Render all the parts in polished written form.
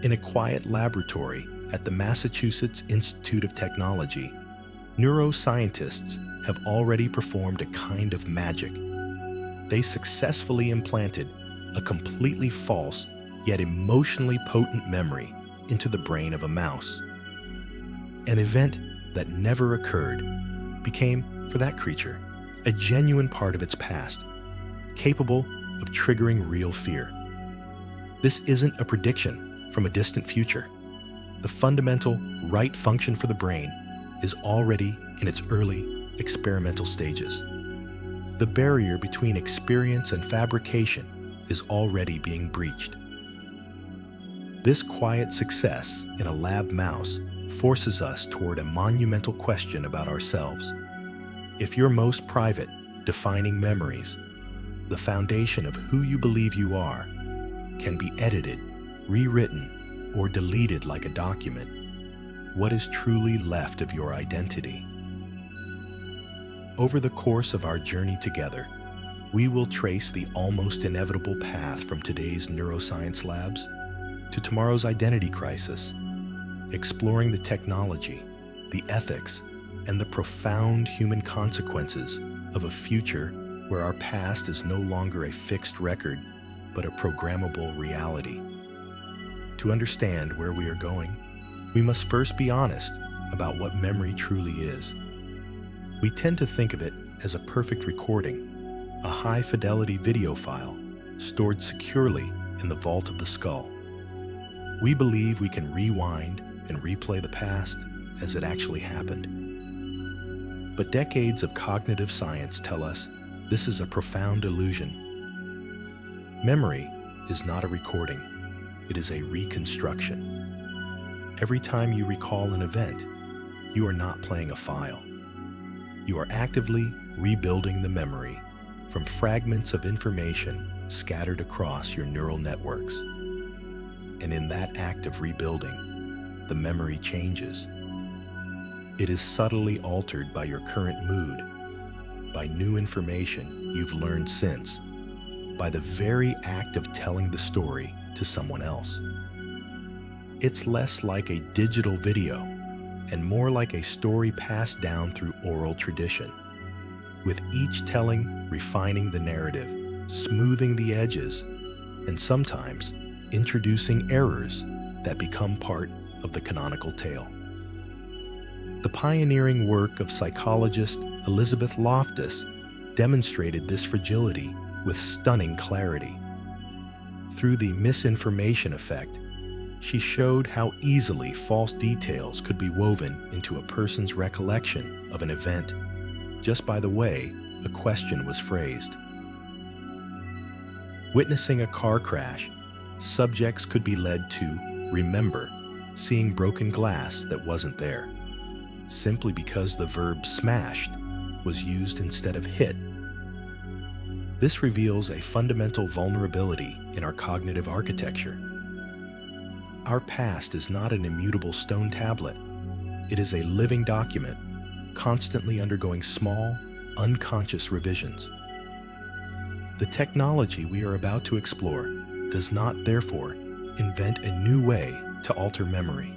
In a quiet laboratory at the Massachusetts Institute of Technology, neuroscientists have already performed a kind of magic. They successfully implanted a completely false yet emotionally potent memory into the brain of a mouse. An event that never occurred became, for that creature, a genuine part of its past, capable of triggering real fear. This isn't a prediction from a distant future. The fundamental right function for the brain is already in its early experimental stages. The barrier between experience and fabrication is already being breached. This quiet success in a lab mouse forces us toward a monumental question about ourselves. If your most private, defining memories, the foundation of who you believe you are, can be edited, rewritten, or deleted like a document, what is truly left of your identity? Over the course of our journey together, we will trace the almost inevitable path from today's neuroscience labs to tomorrow's identity crisis, exploring the technology, the ethics, and the profound human consequences of a future where our past is no longer a fixed record, but a programmable reality. To understand where we are going, we must first be honest about what memory truly is. We tend to think of it as a perfect recording, a high-fidelity video file stored securely in the vault of the skull. We believe we can rewind and replay the past as it actually happened. But decades of cognitive science tell us this is a profound illusion. Memory is not a recording, it is a reconstruction. Every time you recall an event, you are not playing a file. You are actively rebuilding the memory from fragments of information scattered across your neural networks. And in that act of rebuilding, the memory changes. It is subtly altered by your current mood, by new information you've learned since, by the very act of telling the story to someone else. It's less like a digital video and more like a story passed down through oral tradition, with each telling refining the narrative, smoothing the edges, and sometimes introducing errors that become part of the canonical tale. The pioneering work of psychologist Elizabeth Loftus demonstrated this fragility with stunning clarity. Through the misinformation effect, she showed how easily false details could be woven into a person's recollection of an event just by the way a question was phrased. Witnessing a car crash, subjects could be led to remember seeing broken glass that wasn't there, simply because the verb smashed was used instead of hit. This reveals a fundamental vulnerability in our cognitive architecture. Our past is not an immutable stone tablet. It is a living document, constantly undergoing small, unconscious revisions. The technology we are about to explore does not, therefore, invent a new way to alter memory.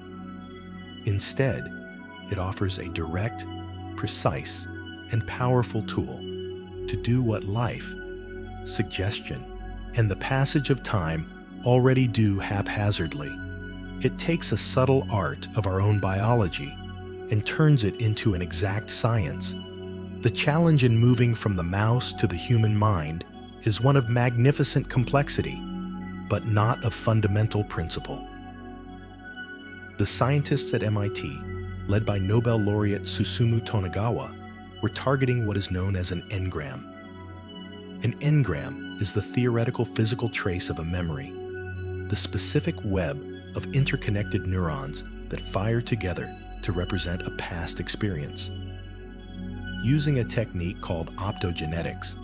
Instead, it offers a direct, precise, and powerful tool to do what life, suggestion, and the passage of time already do haphazardly. It takes a subtle art of our own biology and turns it into an exact science. The challenge in moving from the mouse to the human mind is one of magnificent complexity, but not of fundamental principle. The scientists at MIT, led by Nobel laureate Susumu Tonegawa, were targeting what is known as an engram. An engram is the theoretical physical trace of a memory, the specific web of interconnected neurons that fire together to represent a past experience. Using a technique called optogenetics,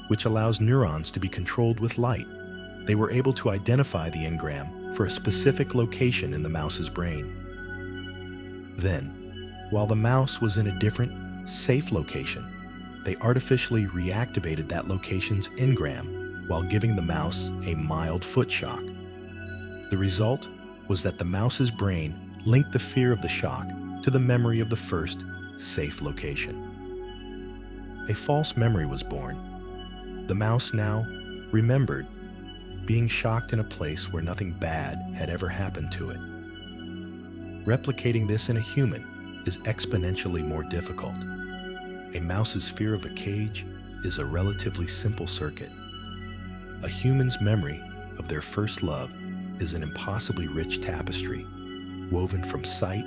which allows neurons to be controlled with light, they were able to identify the engram for a specific location in the mouse's brain. Then, while the mouse was in a different, safe location, they artificially reactivated that location's engram while giving the mouse a mild foot shock. The result? was that the mouse's brain linked the fear of the shock to the memory of the first safe location. A false memory was born. The mouse now remembered being shocked in a place where nothing bad had ever happened to it. Replicating this in a human is exponentially more difficult. A mouse's fear of a cage is a relatively simple circuit. A human's memory of their first love is an impossibly rich tapestry, woven from sight,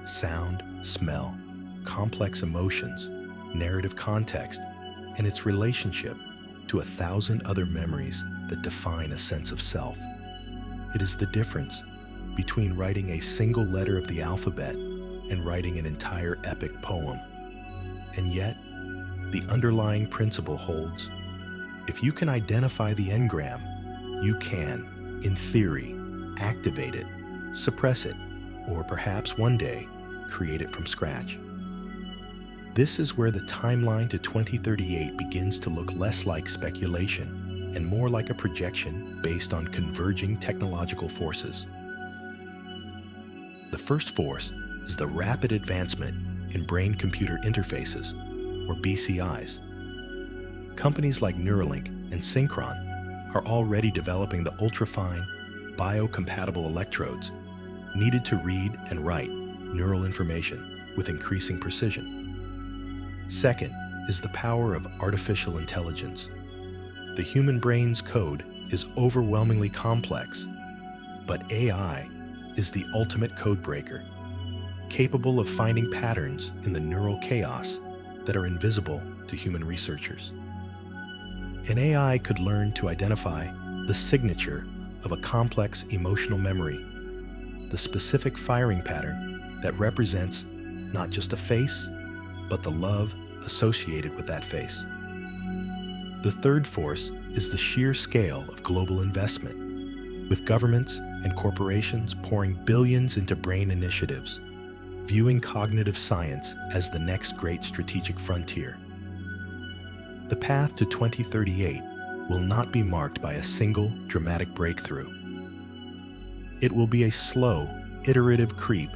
sound, smell, complex emotions, narrative context, and its relationship to 1,000 other memories that define a sense of self. It is the difference between writing a single letter of the alphabet and writing an entire epic poem. And yet, the underlying principle holds. If you can identify the engram, you can, in theory, activate it, suppress it, or perhaps one day, create it from scratch. This is where the timeline to 2038 begins to look less like speculation and more like a projection based on converging technological forces. The first force is the rapid advancement in brain-computer interfaces, or BCIs. Companies like Neuralink and Synchron are already developing the ultrafine, biocompatible electrodes needed to read and write neural information with increasing precision. Second is the power of artificial intelligence. The human brain's code is overwhelmingly complex, but AI is the ultimate code breaker, capable of finding patterns in the neural chaos that are invisible to human researchers. An AI could learn to identify the signature of a complex emotional memory, the specific firing pattern that represents not just a face, but the love associated with that face. The third force is the sheer scale of global investment, with governments and corporations pouring billions into brain initiatives, viewing cognitive science as the next great strategic frontier. The path to 2038 will not be marked by a single dramatic breakthrough. It will be a slow, iterative creep,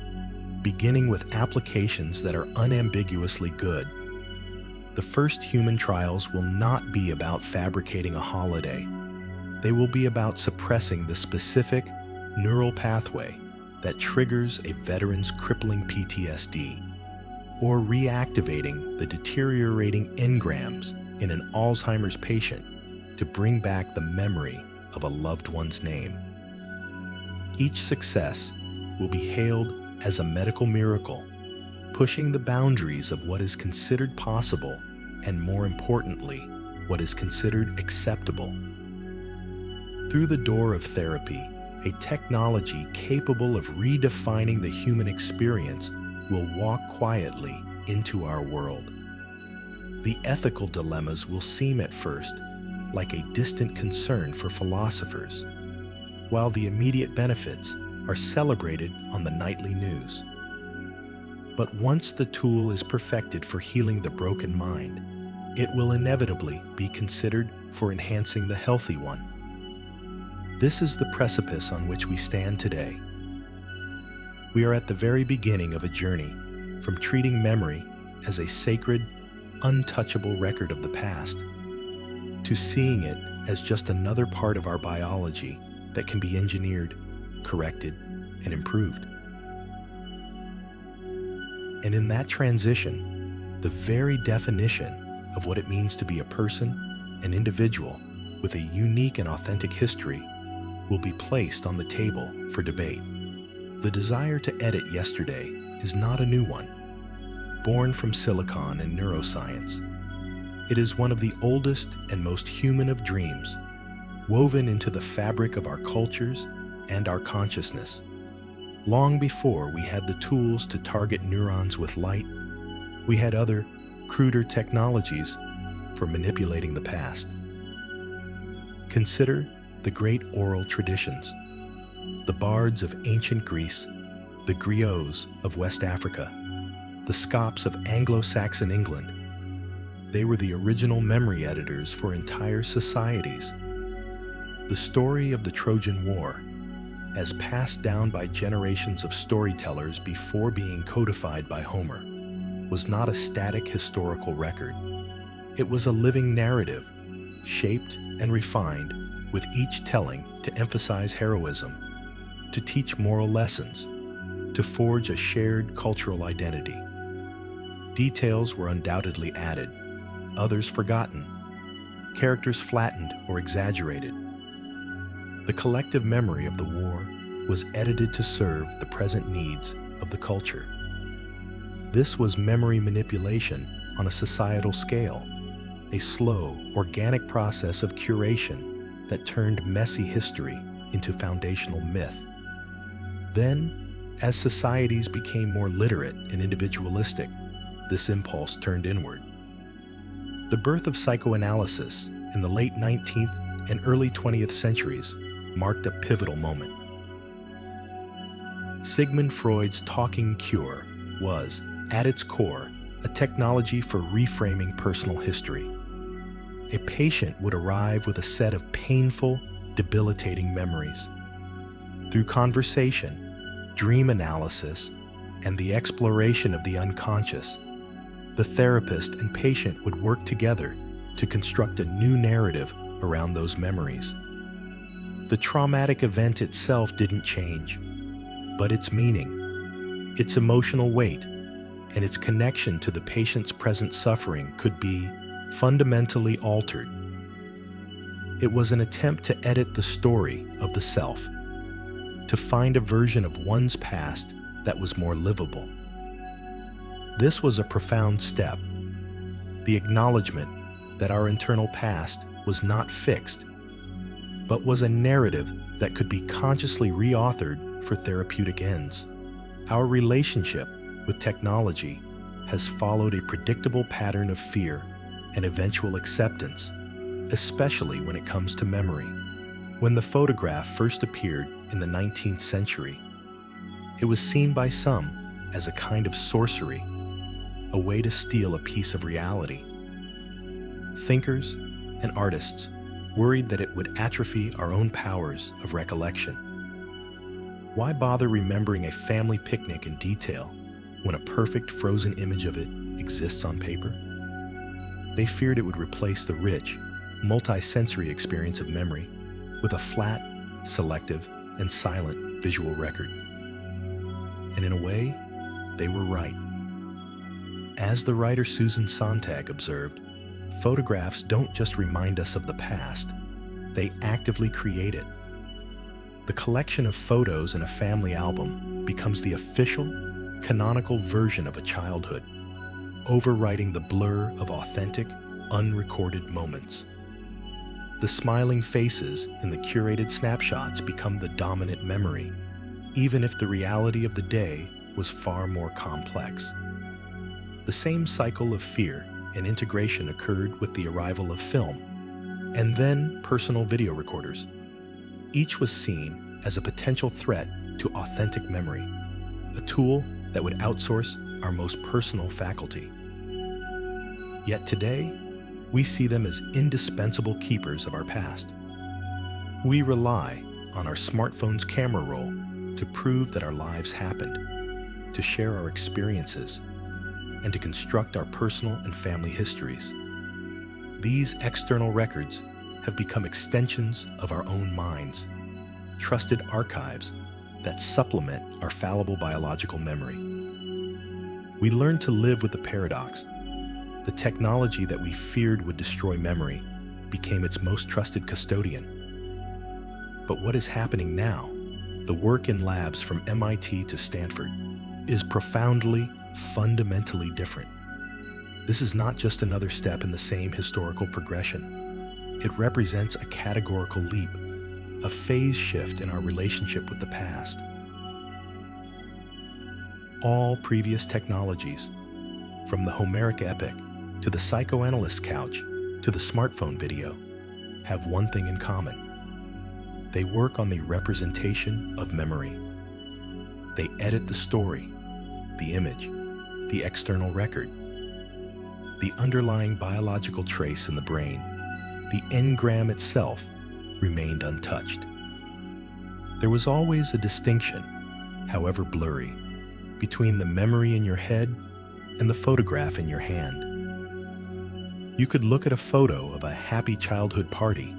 beginning with applications that are unambiguously good. The first human trials will not be about fabricating a holiday. They will be about suppressing the specific neural pathway that triggers a veteran's crippling PTSD, or reactivating the deteriorating engrams in an Alzheimer's patient to bring back the memory of a loved one's name. Each success will be hailed as a medical miracle, pushing the boundaries of what is considered possible and, more importantly, what is considered acceptable. Through the door of therapy, a technology capable of redefining the human experience will walk quietly into our world. The ethical dilemmas will seem at first like a distant concern for philosophers, while the immediate benefits are celebrated on the nightly news. But once the tool is perfected for healing the broken mind, it will inevitably be considered for enhancing the healthy one. This is the precipice on which we stand today. We are at the very beginning of a journey from treating memory as a sacred, untouchable record of the past, to seeing it as just another part of our biology that can be engineered, corrected, and improved. And in that transition, the very definition of what it means to be a person, an individual with a unique and authentic history, will be placed on the table for debate. The desire to edit yesterday is not a new one, born from silicon and neuroscience. It is one of the oldest and most human of dreams, woven into the fabric of our cultures and our consciousness. Long before we had the tools to target neurons with light, we had other, cruder technologies for manipulating the past. Consider the great oral traditions, the bards of ancient Greece, the griots of West Africa, the scops of Anglo-Saxon England. They were the original memory editors for entire societies. The story of the Trojan War, as passed down by generations of storytellers before being codified by Homer, was not a static historical record. It was a living narrative, shaped and refined, with each telling to emphasize heroism, to teach moral lessons, to forge a shared cultural identity. Details were undoubtedly added, others forgotten, characters flattened or exaggerated. The collective memory of the war was edited to serve the present needs of the culture. This was memory manipulation on a societal scale, a slow, organic process of curation that turned messy history into foundational myth. Then, as societies became more literate and individualistic, this impulse turned inward. The birth of psychoanalysis in the late 19th and early 20th centuries marked a pivotal moment. Sigmund Freud's talking cure was, at its core, a technology for reframing personal history. A patient would arrive with a set of painful, debilitating memories. Through conversation, dream analysis, and the exploration of the unconscious, the therapist and patient would work together to construct a new narrative around those memories. The traumatic event itself didn't change, but its meaning, its emotional weight, and its connection to the patient's present suffering could be fundamentally altered. It was an attempt to edit the story of the self, to find a version of one's past that was more livable. This was a profound step, the acknowledgement that our internal past was not fixed, but was a narrative that could be consciously reauthored for therapeutic ends. Our relationship with technology has followed a predictable pattern of fear and eventual acceptance, especially when it comes to memory. When the photograph first appeared in the 19th century, it was seen by some as a kind of sorcery, a way to steal a piece of reality. Thinkers and artists worried that it would atrophy our own powers of recollection. Why bother remembering a family picnic in detail when a perfect frozen image of it exists on paper? They feared it would replace the rich, multi-sensory experience of memory with a flat, selective, and silent visual record. And in a way, they were right. As the writer Susan Sontag observed, photographs don't just remind us of the past, they actively create it. The collection of photos in a family album becomes the official, canonical version of a childhood, overwriting the blur of authentic, unrecorded moments. The smiling faces in the curated snapshots become the dominant memory, even if the reality of the day was far more complex. The same cycle of fear and integration occurred with the arrival of film, and then personal video recorders. Each was seen as a potential threat to authentic memory, a tool that would outsource our most personal faculty. Yet today, we see them as indispensable keepers of our past. We rely on our smartphone's camera roll to prove that our lives happened, to share our experiences, and to construct our personal and family histories. These external records have become extensions of our own minds, trusted archives that supplement our fallible biological memory. We learn to live with the paradox. The technology that we feared would destroy memory became its most trusted custodian. But what is happening now, the work in labs from MIT to Stanford, is profoundly, fundamentally different. This is not just another step in the same historical progression. It represents a categorical leap, a phase shift in our relationship with the past. All previous technologies, from the Homeric epic to the psychoanalyst's couch to the smartphone video, have one thing in common. They work on the representation of memory. They edit the story, the image, the external record, the underlying biological trace in the brain. The engram itself remained untouched. There was always a distinction, however blurry, between the memory in your head and the photograph in your hand. You could look at a photo of a happy childhood party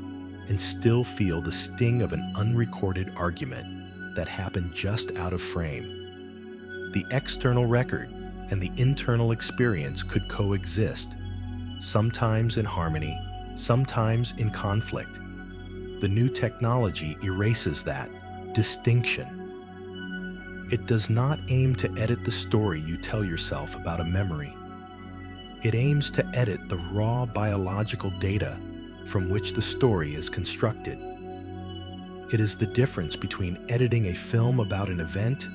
and still feel the sting of an unrecorded argument that happened just out of frame. The external record and the internal experience could coexist, sometimes in harmony, sometimes in conflict. The new technology erases that distinction. It does not aim to edit the story you tell yourself about a memory. It aims to edit the raw biological data from which the story is constructed. It is the difference between editing a film about an event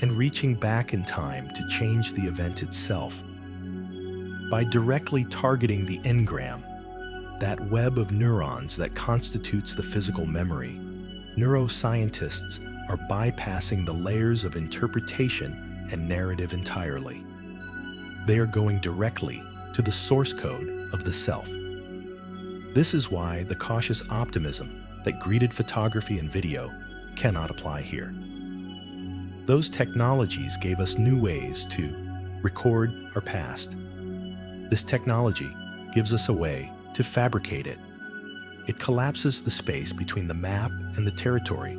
and reaching back in time to change the event itself. By directly targeting the engram, that web of neurons that constitutes the physical memory, neuroscientists are bypassing the layers of interpretation and narrative entirely. They are going directly to the source code of the self. This is why the cautious optimism that greeted photography and video cannot apply here. Those technologies gave us new ways to record our past. This technology gives us a way to fabricate it. It collapses the space between the map and the territory,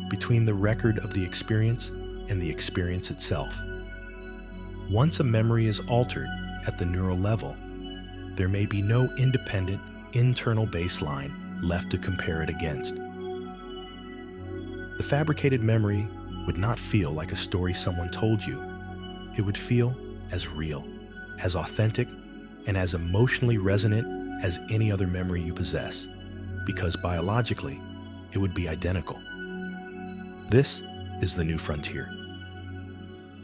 between the record of the experience and the experience itself. Once a memory is altered at the neural level, there may be no independent internal baseline left to compare it against. The fabricated memory would not feel like a story someone told you. It would feel as real, as authentic, and as emotionally resonant as any other memory you possess, because biologically, it would be identical. This is the new frontier.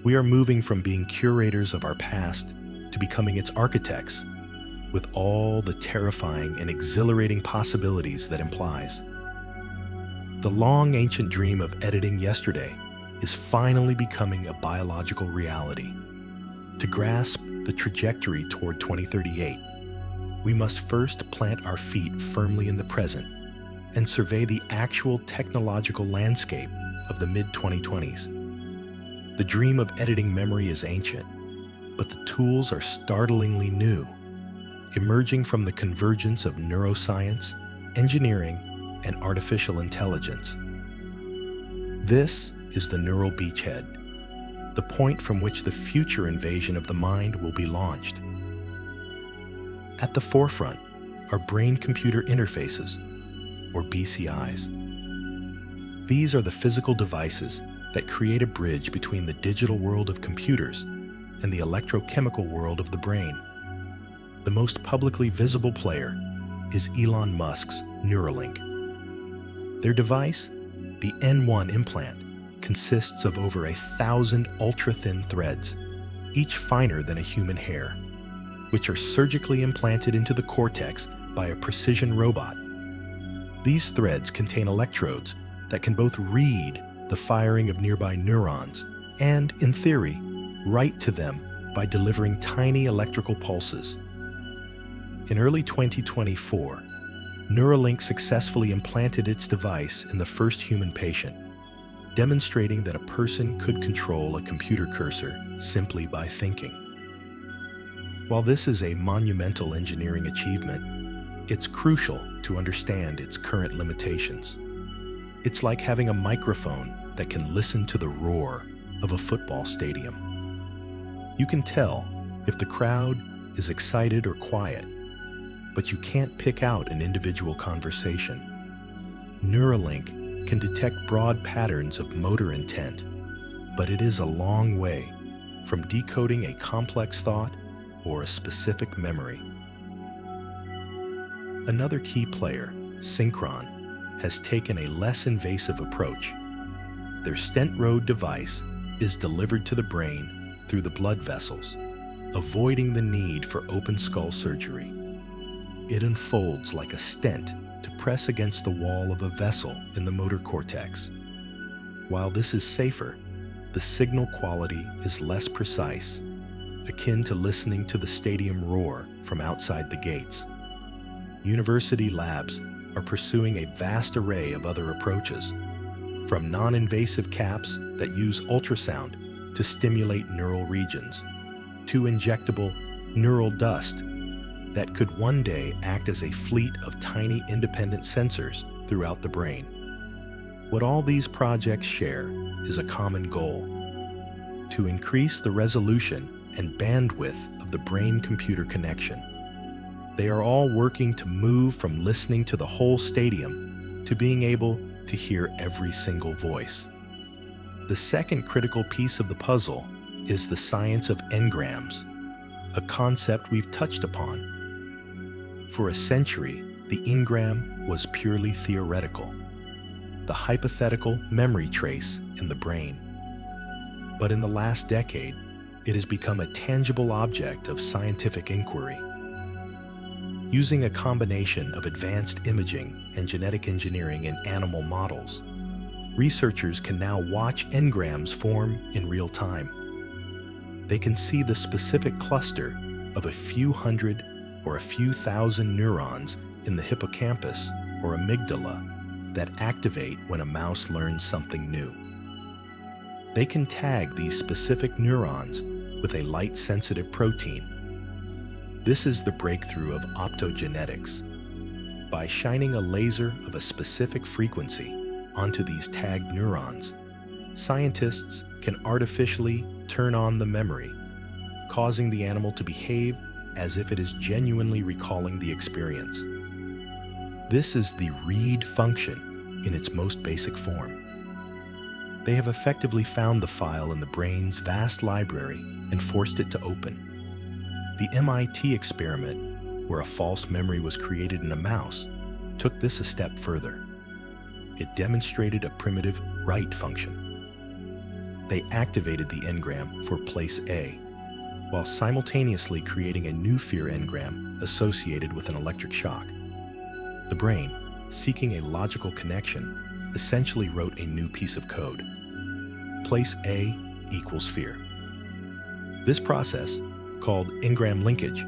We are moving from being curators of our past to becoming its architects, with all the terrifying and exhilarating possibilities that implies. The long ancient dream of editing yesterday is finally becoming a biological reality. To grasp the trajectory toward 2038, we must first plant our feet firmly in the present and survey the actual technological landscape of the mid-2020s. The dream of editing memory is ancient, but the tools are startlingly new, emerging from the convergence of neuroscience, engineering, and artificial intelligence. This is the neural beachhead, the point from which the future invasion of the mind will be launched. At the forefront are brain-computer interfaces, or BCIs. These are the physical devices that create a bridge between the digital world of computers and the electrochemical world of the brain. The most publicly visible player is Elon Musk's Neuralink. Their device, the N1 implant, consists of over 1,000 ultra-thin threads, each finer than a human hair, which are surgically implanted into the cortex by a precision robot. These threads contain electrodes that can both read the firing of nearby neurons and, in theory, write to them by delivering tiny electrical pulses. In early 2024, Neuralink successfully implanted its device in the first human patient, demonstrating that a person could control a computer cursor simply by thinking. While this is a monumental engineering achievement, it's crucial to understand its current limitations. It's like having a microphone that can listen to the roar of a football stadium. You can tell if the crowd is excited or quiet, but you can't pick out an individual conversation. Neuralink can detect broad patterns of motor intent, but it is a long way from decoding a complex thought or a specific memory. Another key player, Synchron, has taken a less invasive approach. Their stent road device is delivered to the brain through the blood vessels, avoiding the need for open skull surgery. It unfolds like a stent to press against the wall of a vessel in the motor cortex. While this is safer, the signal quality is less precise, akin to listening to the stadium roar from outside the gates. University labs are pursuing a vast array of other approaches, from non-invasive caps that use ultrasound to stimulate neural regions, to injectable neural dust that could one day act as a fleet of tiny independent sensors throughout the brain. What all these projects share is a common goal: to increase the resolution and bandwidth of the brain-computer connection. They are all working to move from listening to the whole stadium to being able to hear every single voice. The second critical piece of the puzzle is the science of engrams, a concept we've touched upon. For a century, the engram was purely theoretical, the hypothetical memory trace in the brain. But in the last decade, it has become a tangible object of scientific inquiry. Using a combination of advanced imaging and genetic engineering in animal models, researchers can now watch engrams form in real time. They can see the specific cluster of a few hundred or a few thousand neurons in the hippocampus or amygdala that activate when a mouse learns something new. They can tag these specific neurons with a light-sensitive protein. This is the breakthrough of optogenetics. By shining a laser of a specific frequency onto these tagged neurons, scientists can artificially turn on the memory, causing the animal to behave as if it is genuinely recalling the experience. This is the read function in its most basic form. They have effectively found the file in the brain's vast library and forced it to open. The MIT experiment, where a false memory was created in a mouse, took this a step further. It demonstrated a primitive write function. They activated the engram for place A, while simultaneously creating a new fear engram associated with an electric shock. The brain, seeking a logical connection, essentially wrote a new piece of code. Place A equals fear. This process, called engram linkage,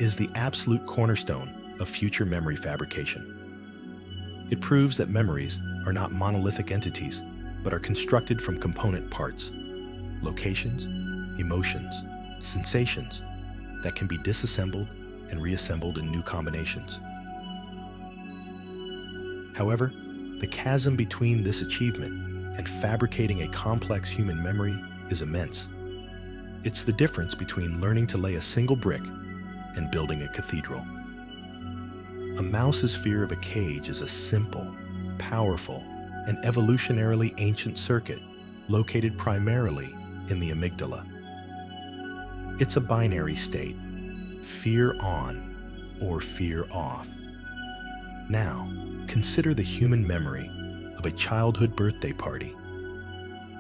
is the absolute cornerstone of future memory fabrication. It proves that memories are not monolithic entities, but are constructed from component parts, locations, emotions, sensations that can be disassembled and reassembled in new combinations. However, the chasm between this achievement and fabricating a complex human memory is immense. It's the difference between learning to lay a single brick and building a cathedral. A mouse's fear of a cage is a simple, powerful, and evolutionarily ancient circuit located primarily in the amygdala. It's a binary state, fear on or fear off. Now, consider the human memory of a childhood birthday party.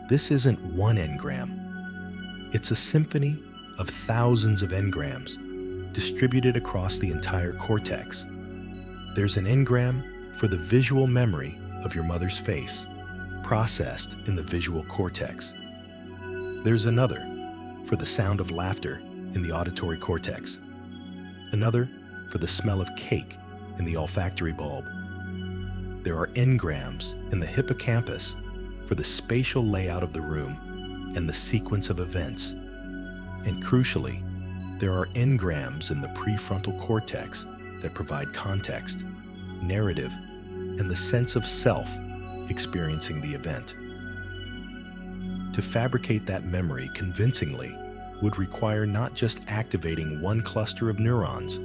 This isn't one engram. It's a symphony of thousands of engrams distributed across the entire cortex. There's an engram for the visual memory of your mother's face, processed in the visual cortex. There's another for the sound of laughter in the auditory cortex. Another for the smell of cake in the olfactory bulb. There are engrams in the hippocampus for the spatial layout of the room and the sequence of events. And crucially, there are engrams in the prefrontal cortex that provide context, narrative, and the sense of self experiencing the event. To fabricate that memory convincingly would require not just activating one cluster of neurons,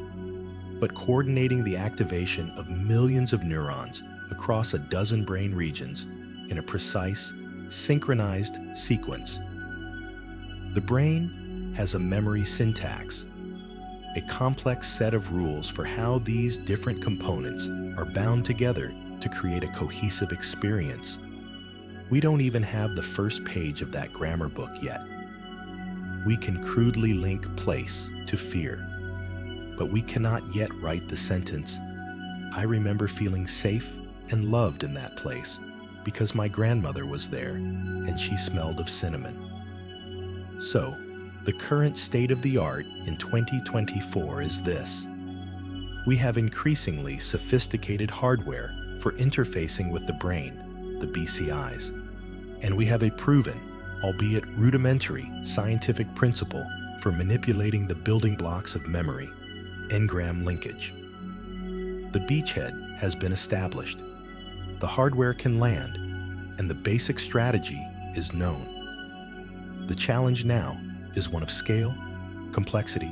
but coordinating the activation of millions of neurons across a dozen brain regions in a precise, synchronized sequence. The brain has a memory syntax, a complex set of rules for how these different components are bound together to create a cohesive experience. We don't even have the first page of that grammar book yet. We can crudely link place to fear, but we cannot yet write the sentence, "I remember feeling safe and loved in that place because my grandmother was there and she smelled of cinnamon." So, the current state of the art in 2024 is this. We have increasingly sophisticated hardware for interfacing with the brain, the BCIs. And we have a proven, albeit rudimentary, scientific principle for manipulating the building blocks of memory, engram linkage. The beachhead has been established. The hardware can land, and the basic strategy is known. The challenge now is one of scale, complexity,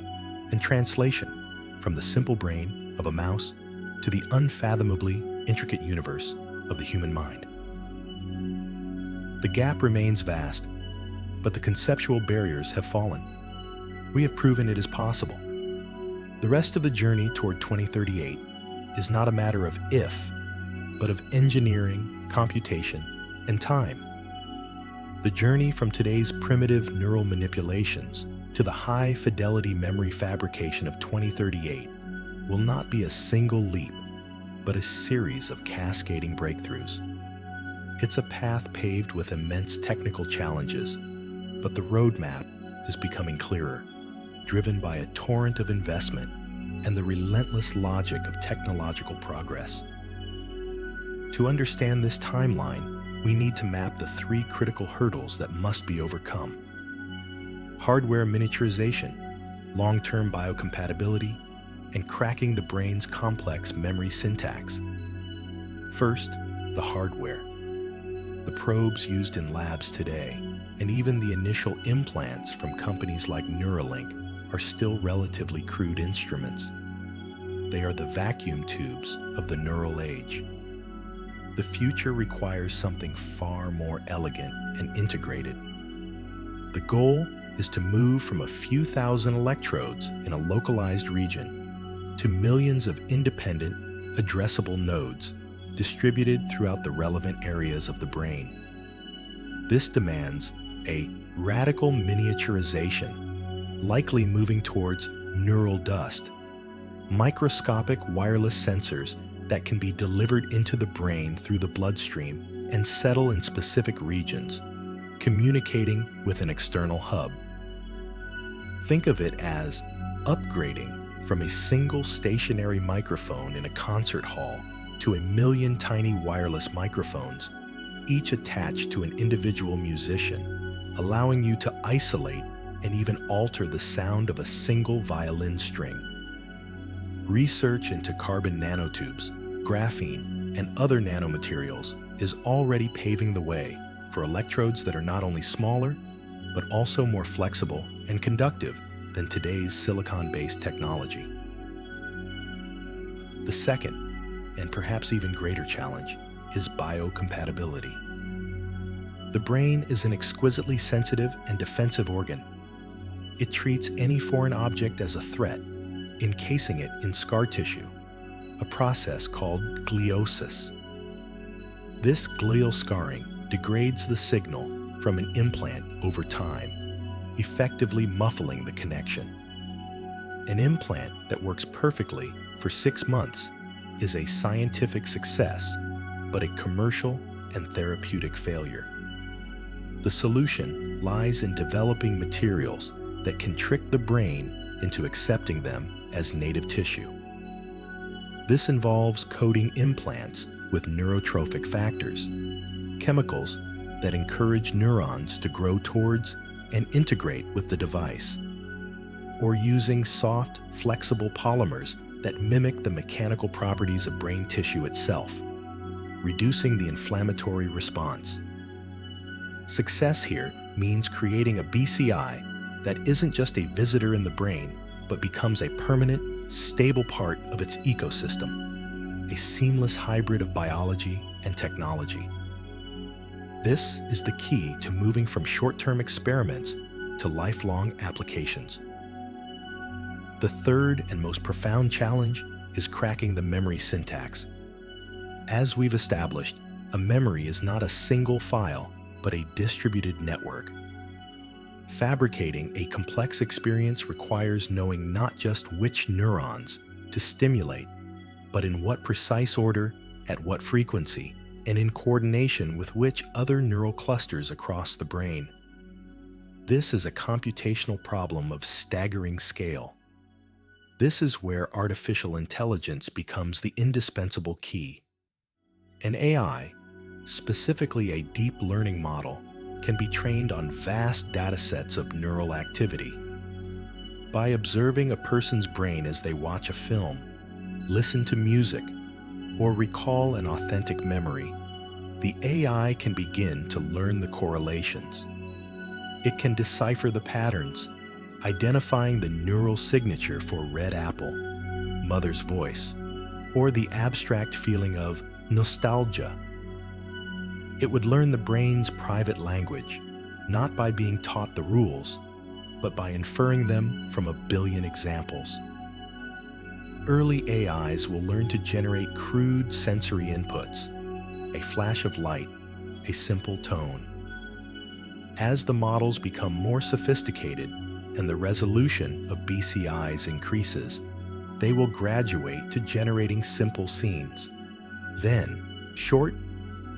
and translation from the simple brain of a mouse to the unfathomably intricate universe of the human mind. The gap remains vast, but the conceptual barriers have fallen. We have proven it is possible. The rest of the journey toward 2038 is not a matter of if, but of engineering, computation, and time. The journey from today's primitive neural manipulations to the high-fidelity memory fabrication of 2038 will not be a single leap, but a series of cascading breakthroughs. It's a path paved with immense technical challenges, but the roadmap is becoming clearer, driven by a torrent of investment and the relentless logic of technological progress. To understand this timeline, we need to map the three critical hurdles that must be overcome: hardware miniaturization, long-term biocompatibility, and cracking the brain's complex memory syntax. First, the hardware. The probes used in labs today, and even the initial implants from companies like Neuralink, are still relatively crude instruments. They are the vacuum tubes of the neural age. The future requires something far more elegant and integrated. The goal is to move from a few thousand electrodes in a localized region to millions of independent, addressable nodes distributed throughout the relevant areas of the brain. This demands a radical miniaturization, likely moving towards neural dust, microscopic wireless sensors that can be delivered into the brain through the bloodstream and settle in specific regions, communicating with an external hub. Think of it as upgrading from a single stationary microphone in a concert hall to a million tiny wireless microphones, each attached to an individual musician, allowing you to isolate and even alter the sound of a single violin string. Research into carbon nanotubes, graphene, and other nanomaterials is already paving the way for electrodes that are not only smaller, but also more flexible and conductive than today's silicon-based technology. The second, and perhaps even greater challenge, is biocompatibility. The brain is an exquisitely sensitive and defensive organ. It treats any foreign object as a threat, encasing it in scar tissue, a process called gliosis. This glial scarring degrades the signal from an implant over time, effectively muffling the connection. An implant that works perfectly for 6 months is a scientific success, but a commercial and therapeutic failure. The solution lies in developing materials that can trick the brain into accepting them as native tissue. This involves coating implants with neurotrophic factors, chemicals that encourage neurons to grow towards and integrate with the device, or using soft, flexible polymers that mimic the mechanical properties of brain tissue itself, reducing the inflammatory response. Success here means creating a BCI that isn't just a visitor in the brain, but becomes a permanent, stable part of its ecosystem, a seamless hybrid of biology and technology. This is the key to moving from short-term experiments to lifelong applications. The third and most profound challenge is cracking the memory syntax. As we've established, a memory is not a single file, but a distributed network. Fabricating a complex experience requires knowing not just which neurons to stimulate, but in what precise order, at what frequency, and in coordination with which other neural clusters across the brain. This is a computational problem of staggering scale. This is where artificial intelligence becomes the indispensable key. An AI, Specifically, a deep learning model can be trained on vast datasets of neural activity. By observing a person's brain as they watch a film, listen to music, or recall an authentic memory, the AI can begin to learn the correlations. It can decipher the patterns, identifying the neural signature for red apple, mother's voice, or the abstract feeling of nostalgia. It would learn the brain's private language, not by being taught the rules, but by inferring them from a billion examples. Early AIs will learn to generate crude sensory inputs, a flash of light, a simple tone. As the models become more sophisticated and the resolution of BCIs increases, they will graduate to generating simple scenes, then short,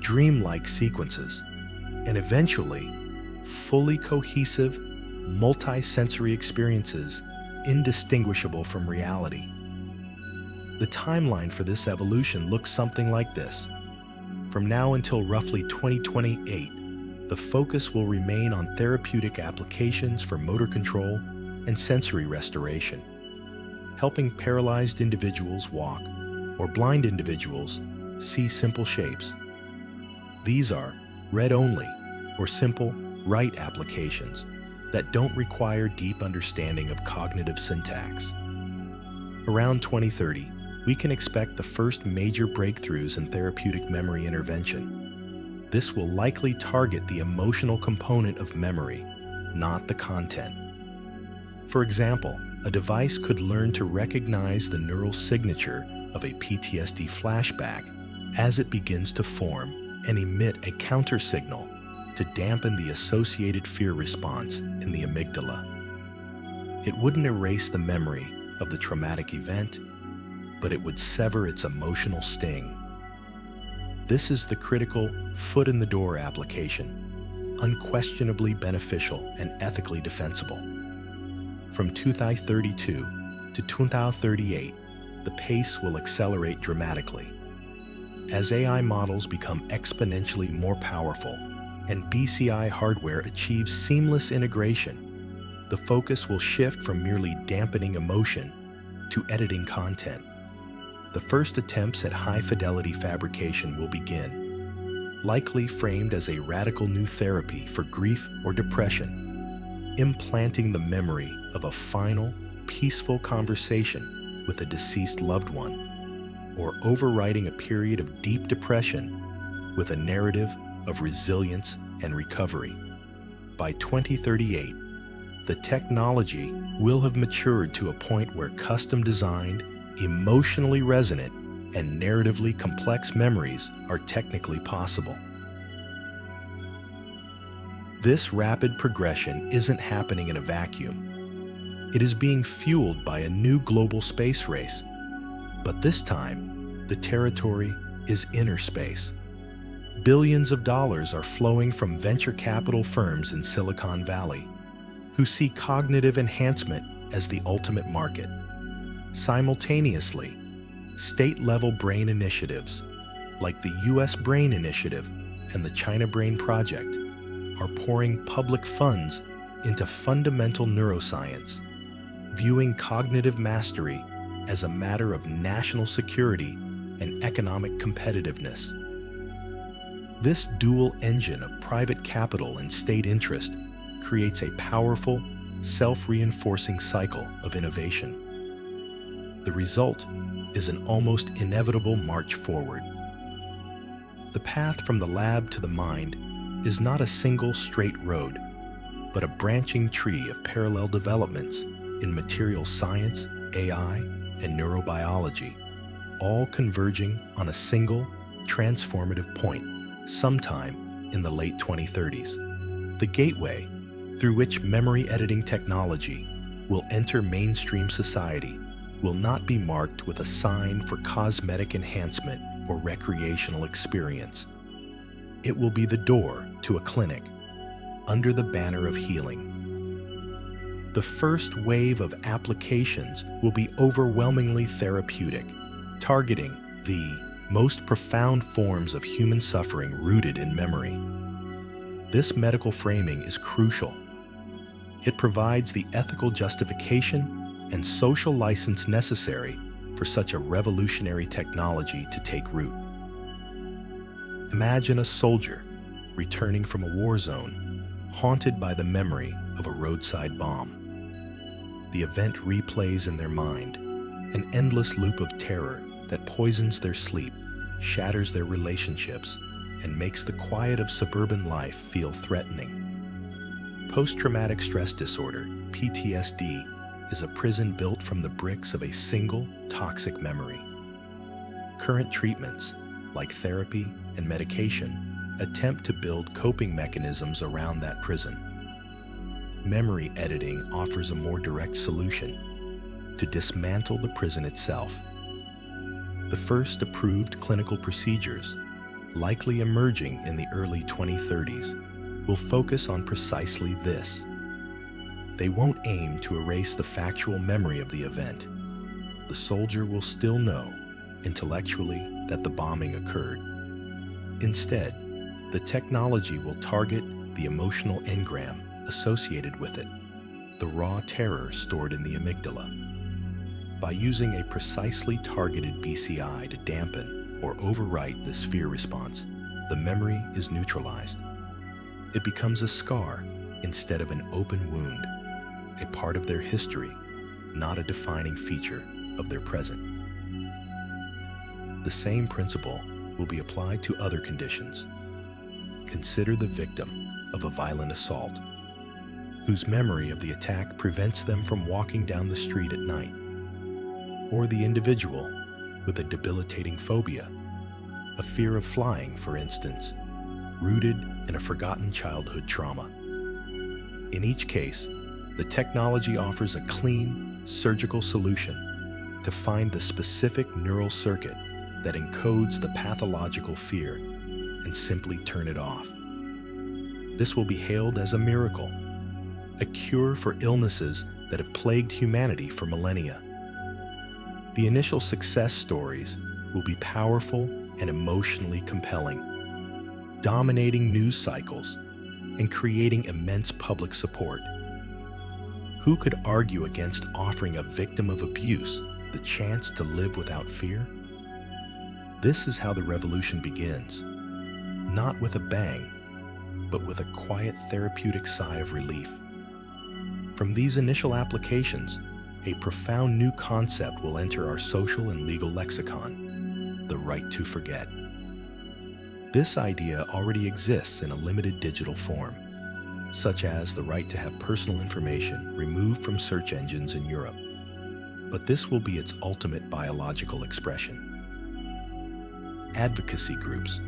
dreamlike sequences, and eventually fully cohesive, multi-sensory experiences indistinguishable from reality. The timeline for this evolution looks something like this. From now until roughly 2028, the focus will remain on therapeutic applications for motor control and sensory restoration, helping paralyzed individuals walk or blind individuals see simple shapes. These are read-only or simple write applications that don't require deep understanding of cognitive syntax. Around 2030, we can expect the first major breakthroughs in therapeutic memory intervention. This will likely target the emotional component of memory, not the content. For example, a device could learn to recognize the neural signature of a PTSD flashback as it begins to form and emit a counter signal to dampen the associated fear response in the amygdala. It wouldn't erase the memory of the traumatic event, but it would sever its emotional sting. This is the critical foot-in-the-door application, unquestionably beneficial and ethically defensible. From 2032 to 2038, the pace will accelerate dramatically. As AI models become exponentially more powerful and BCI hardware achieves seamless integration, the focus will shift from merely dampening emotion to editing content. The first attempts at high-fidelity fabrication will begin, likely framed as a radical new therapy for grief or depression, implanting the memory of a final, peaceful conversation with a deceased loved one, or overwriting a period of deep depression with a narrative of resilience and recovery. By 2038, the technology will have matured to a point where custom-designed, emotionally resonant, and narratively complex memories are technically possible. This rapid progression isn't happening in a vacuum. It is being fueled by a new global space race. But this time, the territory is inner space. Billions of dollars are flowing from venture capital firms in Silicon Valley, who see cognitive enhancement as the ultimate market. Simultaneously, state-level brain initiatives, like the U.S. Brain Initiative and the China Brain Project, are pouring public funds into fundamental neuroscience, viewing cognitive mastery as a matter of national security and economic competitiveness. This dual engine of private capital and state interest creates a powerful, self-reinforcing cycle of innovation. The result is an almost inevitable march forward. The path from the lab to the mind is not a single straight road, but a branching tree of parallel developments in material science, AI, and neurobiology, all converging on a single, transformative point sometime in the late 2030s. The gateway through which memory editing technology will enter mainstream society will not be marked with a sign for cosmetic enhancement or recreational experience. It will be the door to a clinic under the banner of healing. The first wave of applications will be overwhelmingly therapeutic, targeting the most profound forms of human suffering rooted in memory. This medical framing is crucial. It provides the ethical justification and social license necessary for such a revolutionary technology to take root. Imagine a soldier returning from a war zone, haunted by the memory of a roadside bomb. The event replays in their mind, an endless loop of terror that poisons their sleep, shatters their relationships, and makes the quiet of suburban life feel threatening. Post-traumatic stress disorder, PTSD, is a prison built from the bricks of a single toxic memory. Current treatments, like therapy and medication, attempt to build coping mechanisms around that prison. Memory editing offers a more direct solution: to dismantle the prison itself. The first approved clinical procedures, likely emerging in the early 2030s, will focus on precisely this. They won't aim to erase the factual memory of the event. The soldier will still know, intellectually, that the bombing occurred. Instead, the technology will target the emotional engram associated with it, the raw terror stored in the amygdala. By using a precisely targeted BCI to dampen or overwrite this fear response, the memory is neutralized. It becomes a scar instead of an open wound, a part of their history, not a defining feature of their present. The same principle will be applied to other conditions. Consider the victim of a violent assault, whose memory of the attack prevents them from walking down the street at night, or the individual with a debilitating phobia, a fear of flying, for instance, rooted in a forgotten childhood trauma. In each case, the technology offers a clean, surgical solution to find the specific neural circuit that encodes the pathological fear and simply turn it off. This will be hailed as a miracle, a cure for illnesses that have plagued humanity for millennia. The initial success stories will be powerful and emotionally compelling, dominating news cycles and creating immense public support. Who could argue against offering a victim of abuse the chance to live without fear? This is how the revolution begins, not with a bang, but with a quiet therapeutic sigh of relief. From these initial applications, a profound new concept will enter our social and legal lexicon: the right to forget. This idea already exists in a limited digital form, such as the right to have personal information removed from search engines in Europe. But this will be its ultimate biological expression. Advocacy groups,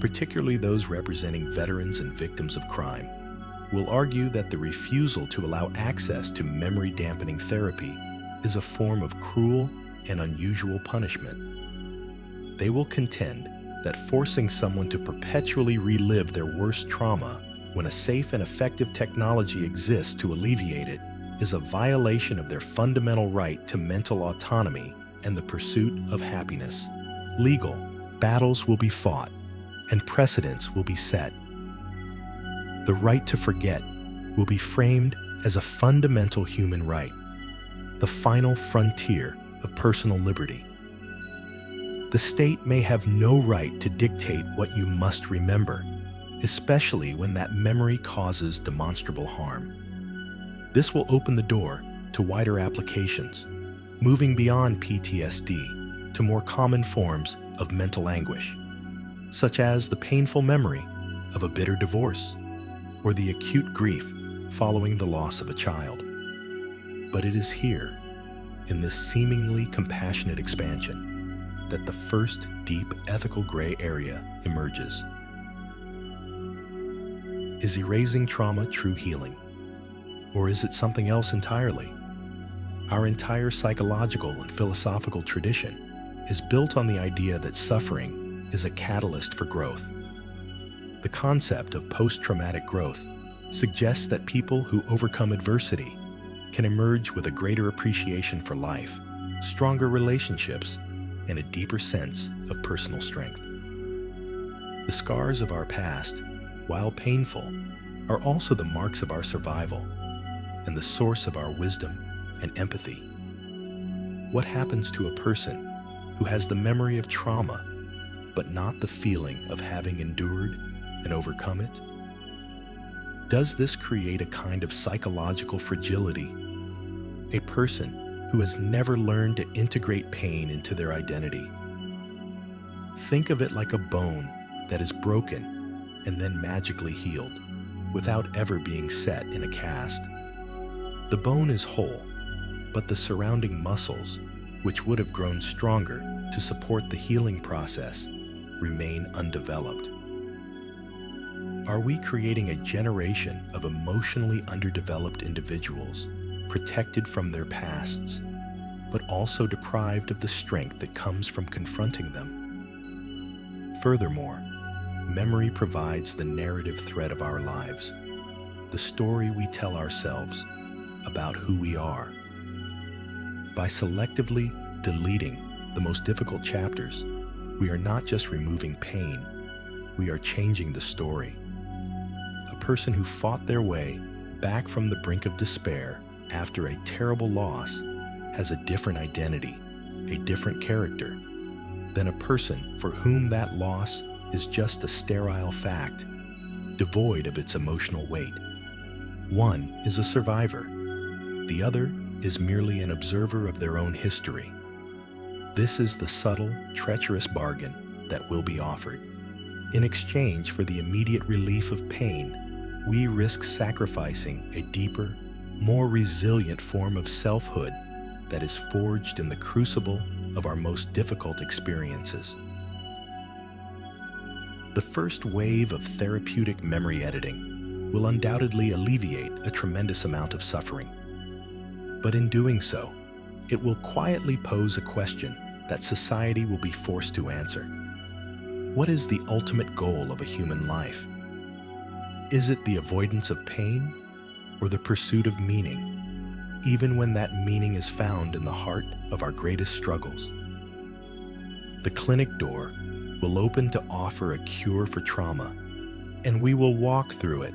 particularly those representing veterans and victims of crime, will argue that the refusal to allow access to memory-dampening therapy is a form of cruel and unusual punishment. They will contend that forcing someone to perpetually relive their worst trauma when a safe and effective technology exists to alleviate it is a violation of their fundamental right to mental autonomy and the pursuit of happiness. Legal battles will be fought, and precedents will be set. The right to forget will be framed as a fundamental human right, the final frontier of personal liberty. The state may have no right to dictate what you must remember, especially when that memory causes demonstrable harm. This will open the door to wider applications, moving beyond PTSD to more common forms of mental anguish, such as the painful memory of a bitter divorce or the acute grief following the loss of a child. But it is here, in this seemingly compassionate expansion, that the first deep ethical gray area emerges. Is erasing trauma true healing? Or is it something else entirely? Our entire psychological and philosophical tradition is built on the idea that suffering is a catalyst for growth. The concept of post-traumatic growth suggests that people who overcome adversity can emerge with a greater appreciation for life, stronger relationships, and a deeper sense of personal strength. The scars of our past, while painful, are also the marks of our survival and the source of our wisdom and empathy. What happens to a person who has the memory of trauma, but not the feeling of having endured and overcome it? Does this create a kind of psychological fragility? A person who has never learned to integrate pain into their identity. Think of it like a bone that is broken and then magically healed, without ever being set in a cast. The bone is whole, but the surrounding muscles, which would have grown stronger to support the healing process, remain undeveloped. Are we creating a generation of emotionally underdeveloped individuals, protected from their pasts, but also deprived of the strength that comes from confronting them? Furthermore, memory provides the narrative thread of our lives, the story we tell ourselves about who we are. By selectively deleting the most difficult chapters, we are not just removing pain, we are changing the story. A person who fought their way back from the brink of despair after a terrible loss has a different identity, a different character, than a person for whom that loss is just a sterile fact, devoid of its emotional weight. One is a survivor. The other is merely an observer of their own history. This is the subtle, treacherous bargain that will be offered. In exchange for the immediate relief of pain, we risk sacrificing a deeper, more resilient form of selfhood that is forged in the crucible of our most difficult experiences. The first wave of therapeutic memory editing will undoubtedly alleviate a tremendous amount of suffering. But in doing so, it will quietly pose a question that society will be forced to answer. What is the ultimate goal of a human life? Is it the avoidance of pain or the pursuit of meaning, even when that meaning is found in the heart of our greatest struggles? The clinic door will open to offer a cure for trauma, and we will walk through it,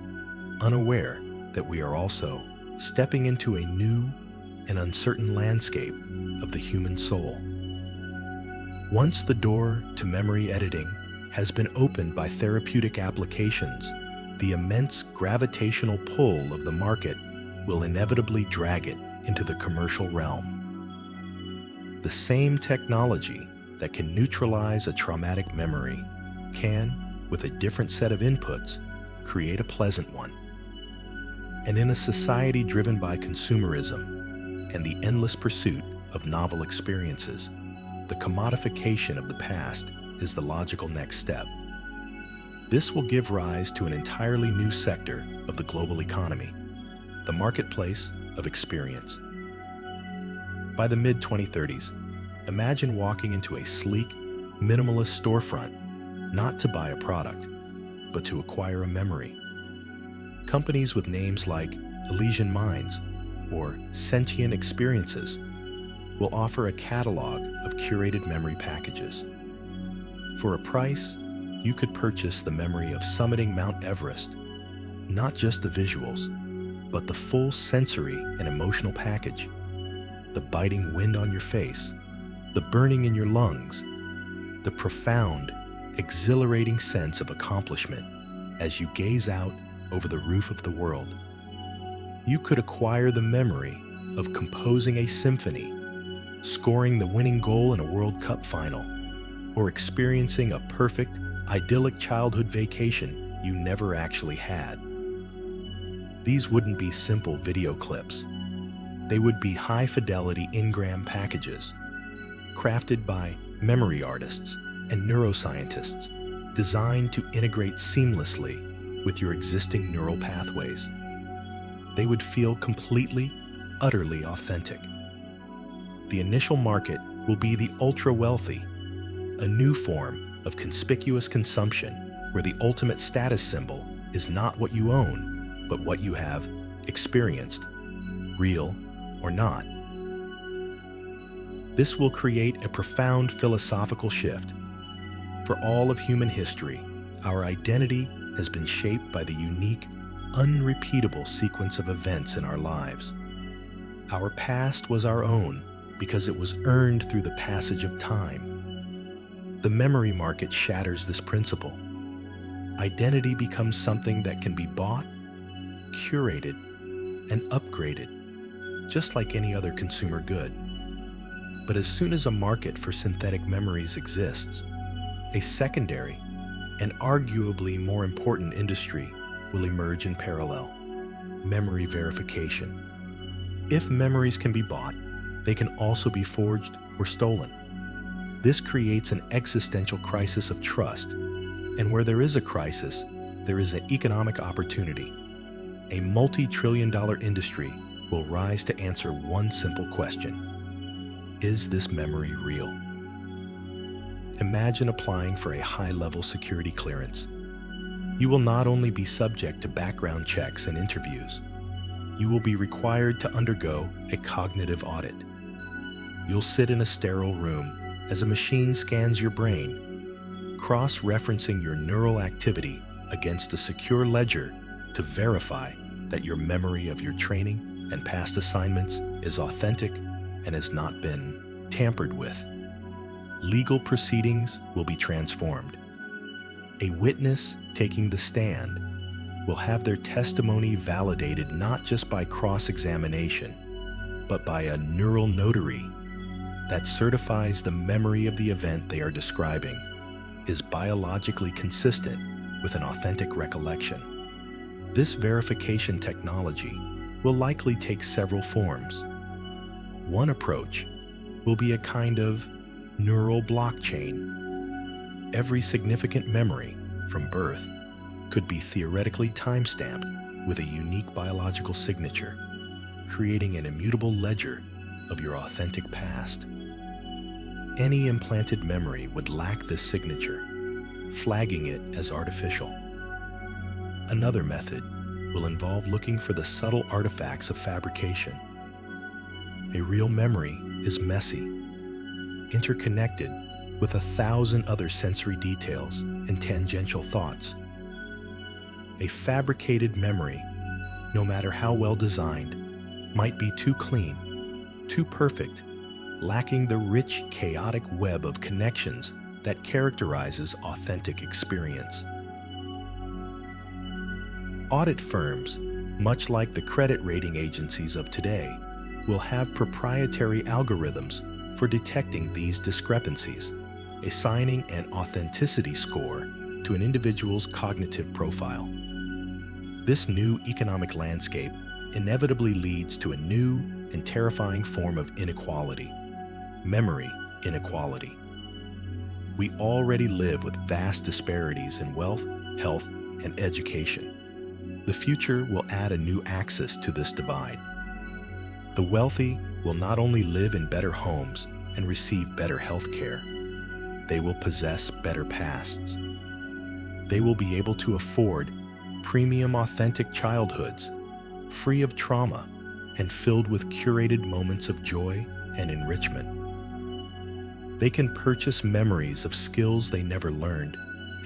unaware that we are also stepping into a new and uncertain landscape of the human soul. Once the door to memory editing has been opened by therapeutic applications, the immense gravitational pull of the market will inevitably drag it into the commercial realm. The same technology that can neutralize a traumatic memory can, with a different set of inputs, create a pleasant one. And in a society driven by consumerism and the endless pursuit of novel experiences, the commodification of the past is the logical next step. This will give rise to an entirely new sector of the global economy, the marketplace of experience. By the mid-2030s, imagine walking into a sleek, minimalist storefront, not to buy a product, but to acquire a memory. Companies with names like Elysian Minds or Sentient Experiences will offer a catalog of curated memory packages. For a price, you could purchase the memory of summiting Mount Everest, not just the visuals, but the full sensory and emotional package. The biting wind on your face, the burning in your lungs, the profound, exhilarating sense of accomplishment as you gaze out over the roof of the world. You could acquire the memory of composing a symphony, scoring the winning goal in a World Cup final, or experiencing a perfect, idyllic childhood vacation you never actually had. These wouldn't be simple video clips. They would be high-fidelity engram packages, crafted by memory artists and neuroscientists, designed to integrate seamlessly with your existing neural pathways. They would feel completely, utterly authentic. The initial market will be the ultra-wealthy, a new form of conspicuous consumption where the ultimate status symbol is not what you own, but what you have experienced, real or not. This will create a profound philosophical shift. For all of human history, our identity has been shaped by the unique, unrepeatable sequence of events in our lives. Our past was our own because it was earned through the passage of time. The memory market shatters this principle. Identity becomes something that can be bought, curated, and upgraded, just like any other consumer good. But as soon as a market for synthetic memories exists, a secondary and arguably more important industry will emerge in parallel: memory verification. If memories can be bought, they can also be forged or stolen. This creates an existential crisis of trust, and where there is a crisis, there is an economic opportunity. A multi-trillion-dollar industry will rise to answer one simple question: is this memory real? Imagine applying for a high-level security clearance. You will not only be subject to background checks and interviews, you will be required to undergo a cognitive audit. You'll sit in a sterile room as a machine scans your brain, cross-referencing your neural activity against a secure ledger to verify that your memory of your training and past assignments is authentic and has not been tampered with. Legal proceedings will be transformed. A witness taking the stand will have their testimony validated not just by cross-examination, but by a neural notary that certifies the memory of the event they are describing is biologically consistent with an authentic recollection. This verification technology will likely take several forms. One approach will be a kind of neural blockchain. Every significant memory from birth could be theoretically time-stamped with a unique biological signature, creating an immutable ledger of your authentic past. Any implanted memory would lack this signature, flagging it as artificial. Another method will involve looking for the subtle artifacts of fabrication. A real memory is messy, interconnected with 1,000 other sensory details and tangential thoughts. A fabricated memory, no matter how well designed, might be too clean, too perfect, lacking the rich, chaotic web of connections that characterizes authentic experience. Audit firms, much like the credit rating agencies of today, will have proprietary algorithms for detecting these discrepancies, assigning an authenticity score to an individual's cognitive profile. This new economic landscape inevitably leads to a new and terrifying form of inequality: memory inequality. We already live with vast disparities in wealth, health, and education. The future will add a new axis to this divide. The wealthy will not only live in better homes and receive better health care, they will possess better pasts. They will be able to afford premium authentic childhoods, free of trauma and filled with curated moments of joy and enrichment. They can purchase memories of skills they never learned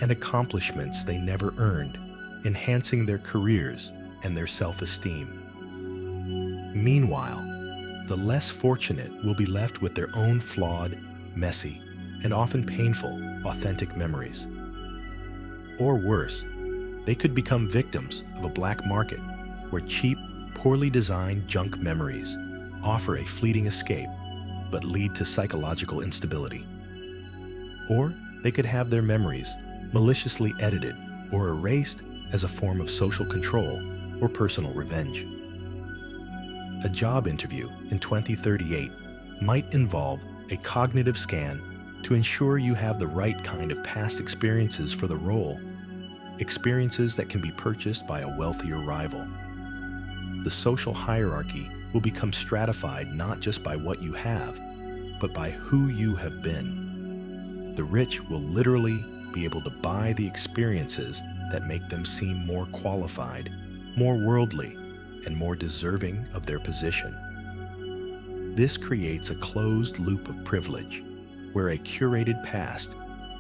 and accomplishments they never earned, enhancing their careers and their self-esteem. Meanwhile, the less fortunate will be left with their own flawed, messy, and often painful authentic memories. Or worse, they could become victims of a black market where cheap, poorly designed junk memories offer a fleeting escape but lead to psychological instability. Or they could have their memories maliciously edited or erased as a form of social control or personal revenge. A job interview in 2038 might involve a cognitive scan to ensure you have the right kind of past experiences for the role, experiences that can be purchased by a wealthier rival. The social hierarchy will become stratified not just by what you have, but by who you have been. The rich will literally be able to buy the experiences that make them seem more qualified, more worldly, and more deserving of their position. This creates a closed loop of privilege, where a curated past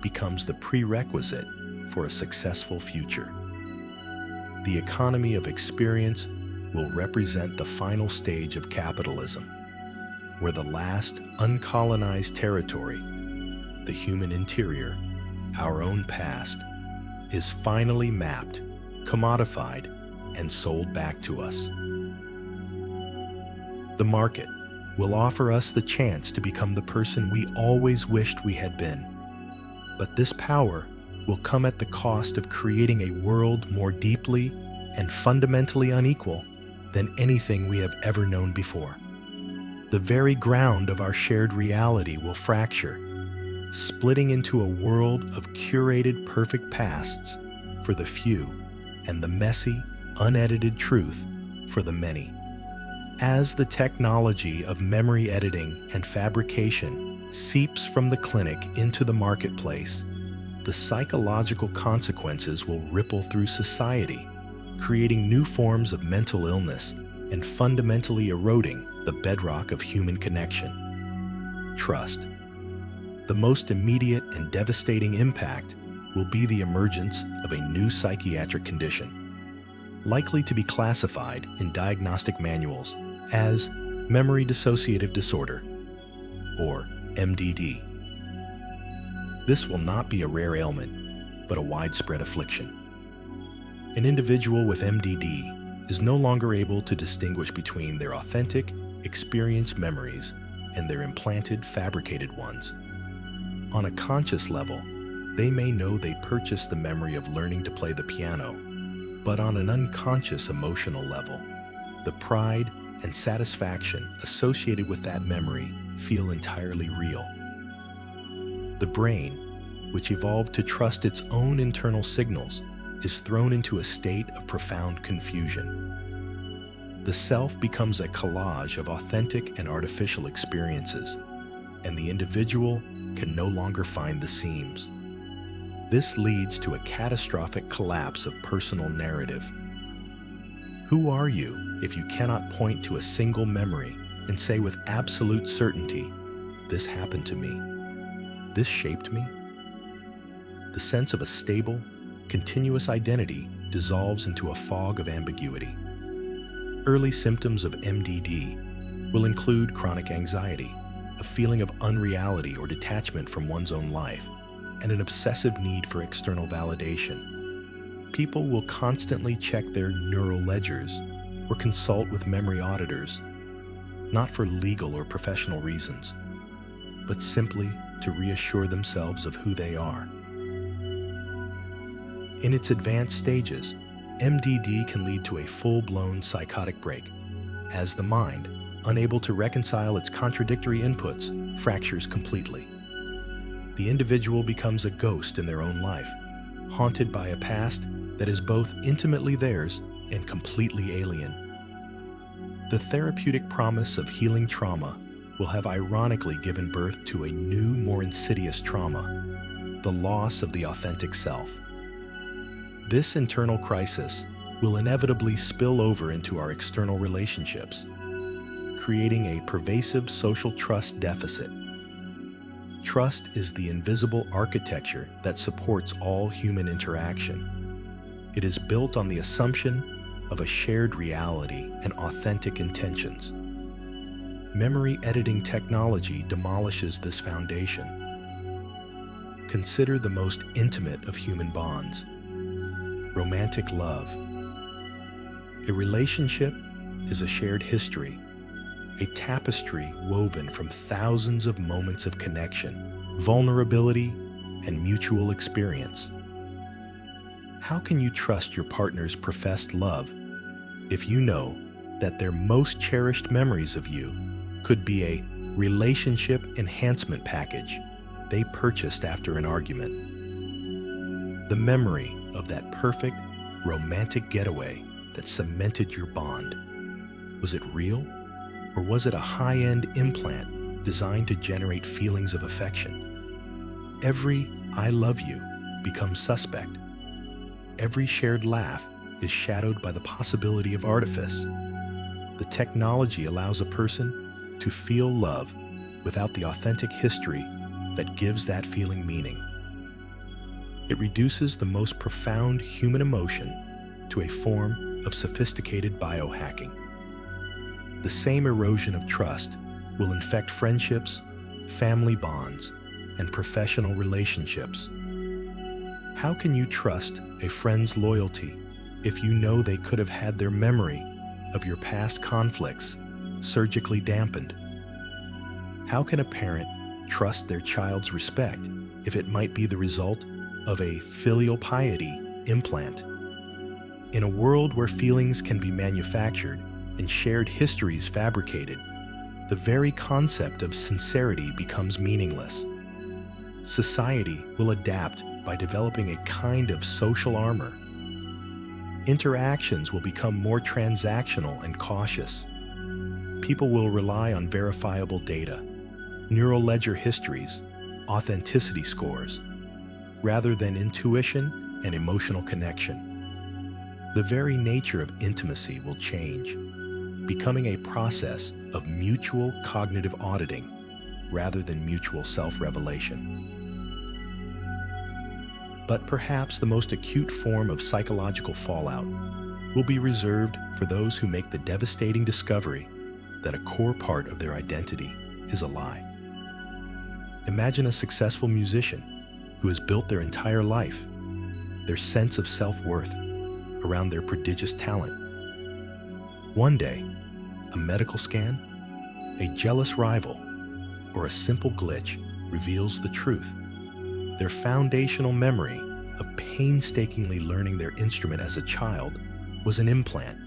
becomes the prerequisite for a successful future. The economy of experience will represent the final stage of capitalism, where the last uncolonized territory, the human interior, our own past, is finally mapped, commodified, and sold back to us. The market will offer us the chance to become the person we always wished we had been. But this power will come at the cost of creating a world more deeply and fundamentally unequal than anything we have ever known before. The very ground of our shared reality will fracture, splitting into a world of curated perfect pasts for the few and the messy, unedited truth for the many. As the technology of memory editing and fabrication seeps from the clinic into the marketplace, the psychological consequences will ripple through society, creating new forms of mental illness and fundamentally eroding the bedrock of human connection: trust. The most immediate and devastating impact will be the emergence of a new psychiatric condition, likely to be classified in diagnostic manuals as memory dissociative disorder, or MDD. This will not be a rare ailment, but a widespread affliction. An individual with MDD is no longer able to distinguish between their authentic, experienced memories and their implanted, fabricated ones. On a conscious level, they may know they purchased the memory of learning to play the piano, but on an unconscious emotional level, the pride and satisfaction associated with that memory feel entirely real. The brain, which evolved to trust its own internal signals, is thrown into a state of profound confusion. The self becomes a collage of authentic and artificial experiences, and the individual can no longer find the seams. This leads to a catastrophic collapse of personal narrative. Who are you if you cannot point to a single memory and say with absolute certainty, "This happened to me. This shaped me"? The sense of a stable, continuous identity dissolves into a fog of ambiguity. Early symptoms of MDD will include chronic anxiety, a feeling of unreality or detachment from one's own life, and an obsessive need for external validation. People will constantly check their neural ledgers or consult with memory auditors, not for legal or professional reasons, but simply to reassure themselves of who they are. In its advanced stages, MDD can lead to a full-blown psychotic break, as the mind, unable to reconcile its contradictory inputs, fractures completely. The individual becomes a ghost in their own life, haunted by a past that is both intimately theirs and completely alien. The therapeutic promise of healing trauma will have ironically given birth to a new, more insidious trauma: the loss of the authentic self. This internal crisis will inevitably spill over into our external relationships, creating a pervasive social trust deficit. Trust is the invisible architecture that supports all human interaction. It is built on the assumption of a shared reality and authentic intentions. Memory editing technology demolishes this foundation. Consider the most intimate of human bonds: romantic love. A relationship is a shared history, a tapestry woven from thousands of moments of connection, vulnerability, and mutual experience. How can you trust your partner's professed love if you know that their most cherished memories of you could be a relationship enhancement package they purchased after an argument? The memory of that perfect, romantic getaway that cemented your bond, was it real? Or was it a high-end implant designed to generate feelings of affection? Every "I love you" becomes suspect. Every shared laugh is shadowed by the possibility of artifice. The technology allows a person to feel love without the authentic history that gives that feeling meaning. It reduces the most profound human emotion to a form of sophisticated biohacking. The same erosion of trust will infect friendships, family bonds, and professional relationships. How can you trust a friend's loyalty if you know they could have had their memory of your past conflicts surgically dampened? How can a parent trust their child's respect if it might be the result of a filial piety implant? In a world where feelings can be manufactured and shared histories fabricated, the very concept of sincerity becomes meaningless. Society will adapt by developing a kind of social armor. Interactions will become more transactional and cautious. People will rely on verifiable data, neural ledger histories, authenticity scores, rather than intuition and emotional connection. The very nature of intimacy will change, becoming a process of mutual cognitive auditing rather than mutual self-revelation. But perhaps the most acute form of psychological fallout will be reserved for those who make the devastating discovery that a core part of their identity is a lie. Imagine a successful musician who has built their entire life, their sense of self-worth, around their prodigious talent. One day, a medical scan, a jealous rival, or a simple glitch reveals the truth. Their foundational memory of painstakingly learning their instrument as a child was an implant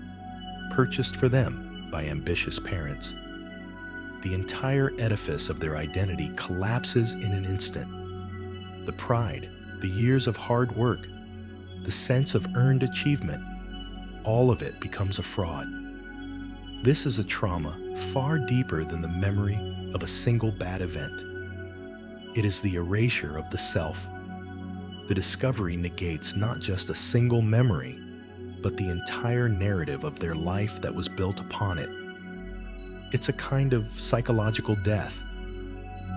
purchased for them by ambitious parents. The entire edifice of their identity collapses in an instant. The pride, the years of hard work, the sense of earned achievement, all of it becomes a fraud. This is a trauma far deeper than the memory of a single bad event. It is the erasure of the self. The discovery negates not just a single memory, but the entire narrative of their life that was built upon it. It's a kind of psychological death.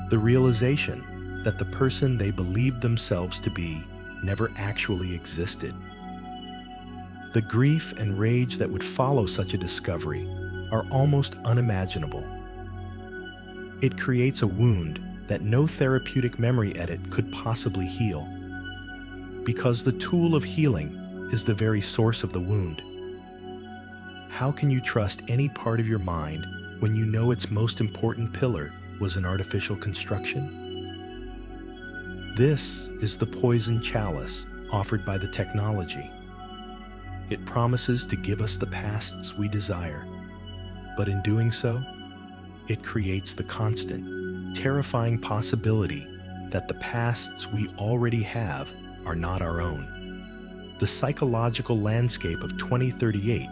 The realization that the person they believed themselves to be never actually existed. The grief and rage that would follow such a discovery are almost unimaginable. It creates a wound that no therapeutic memory edit could possibly heal, because the tool of healing is the very source of the wound. How can you trust any part of your mind when you know its most important pillar was an artificial construction? This is the poison chalice offered by the technology. It promises to give us the pasts we desire, but in doing so, it creates the constant, terrifying possibility that the pasts we already have are not our own. The psychological landscape of 2038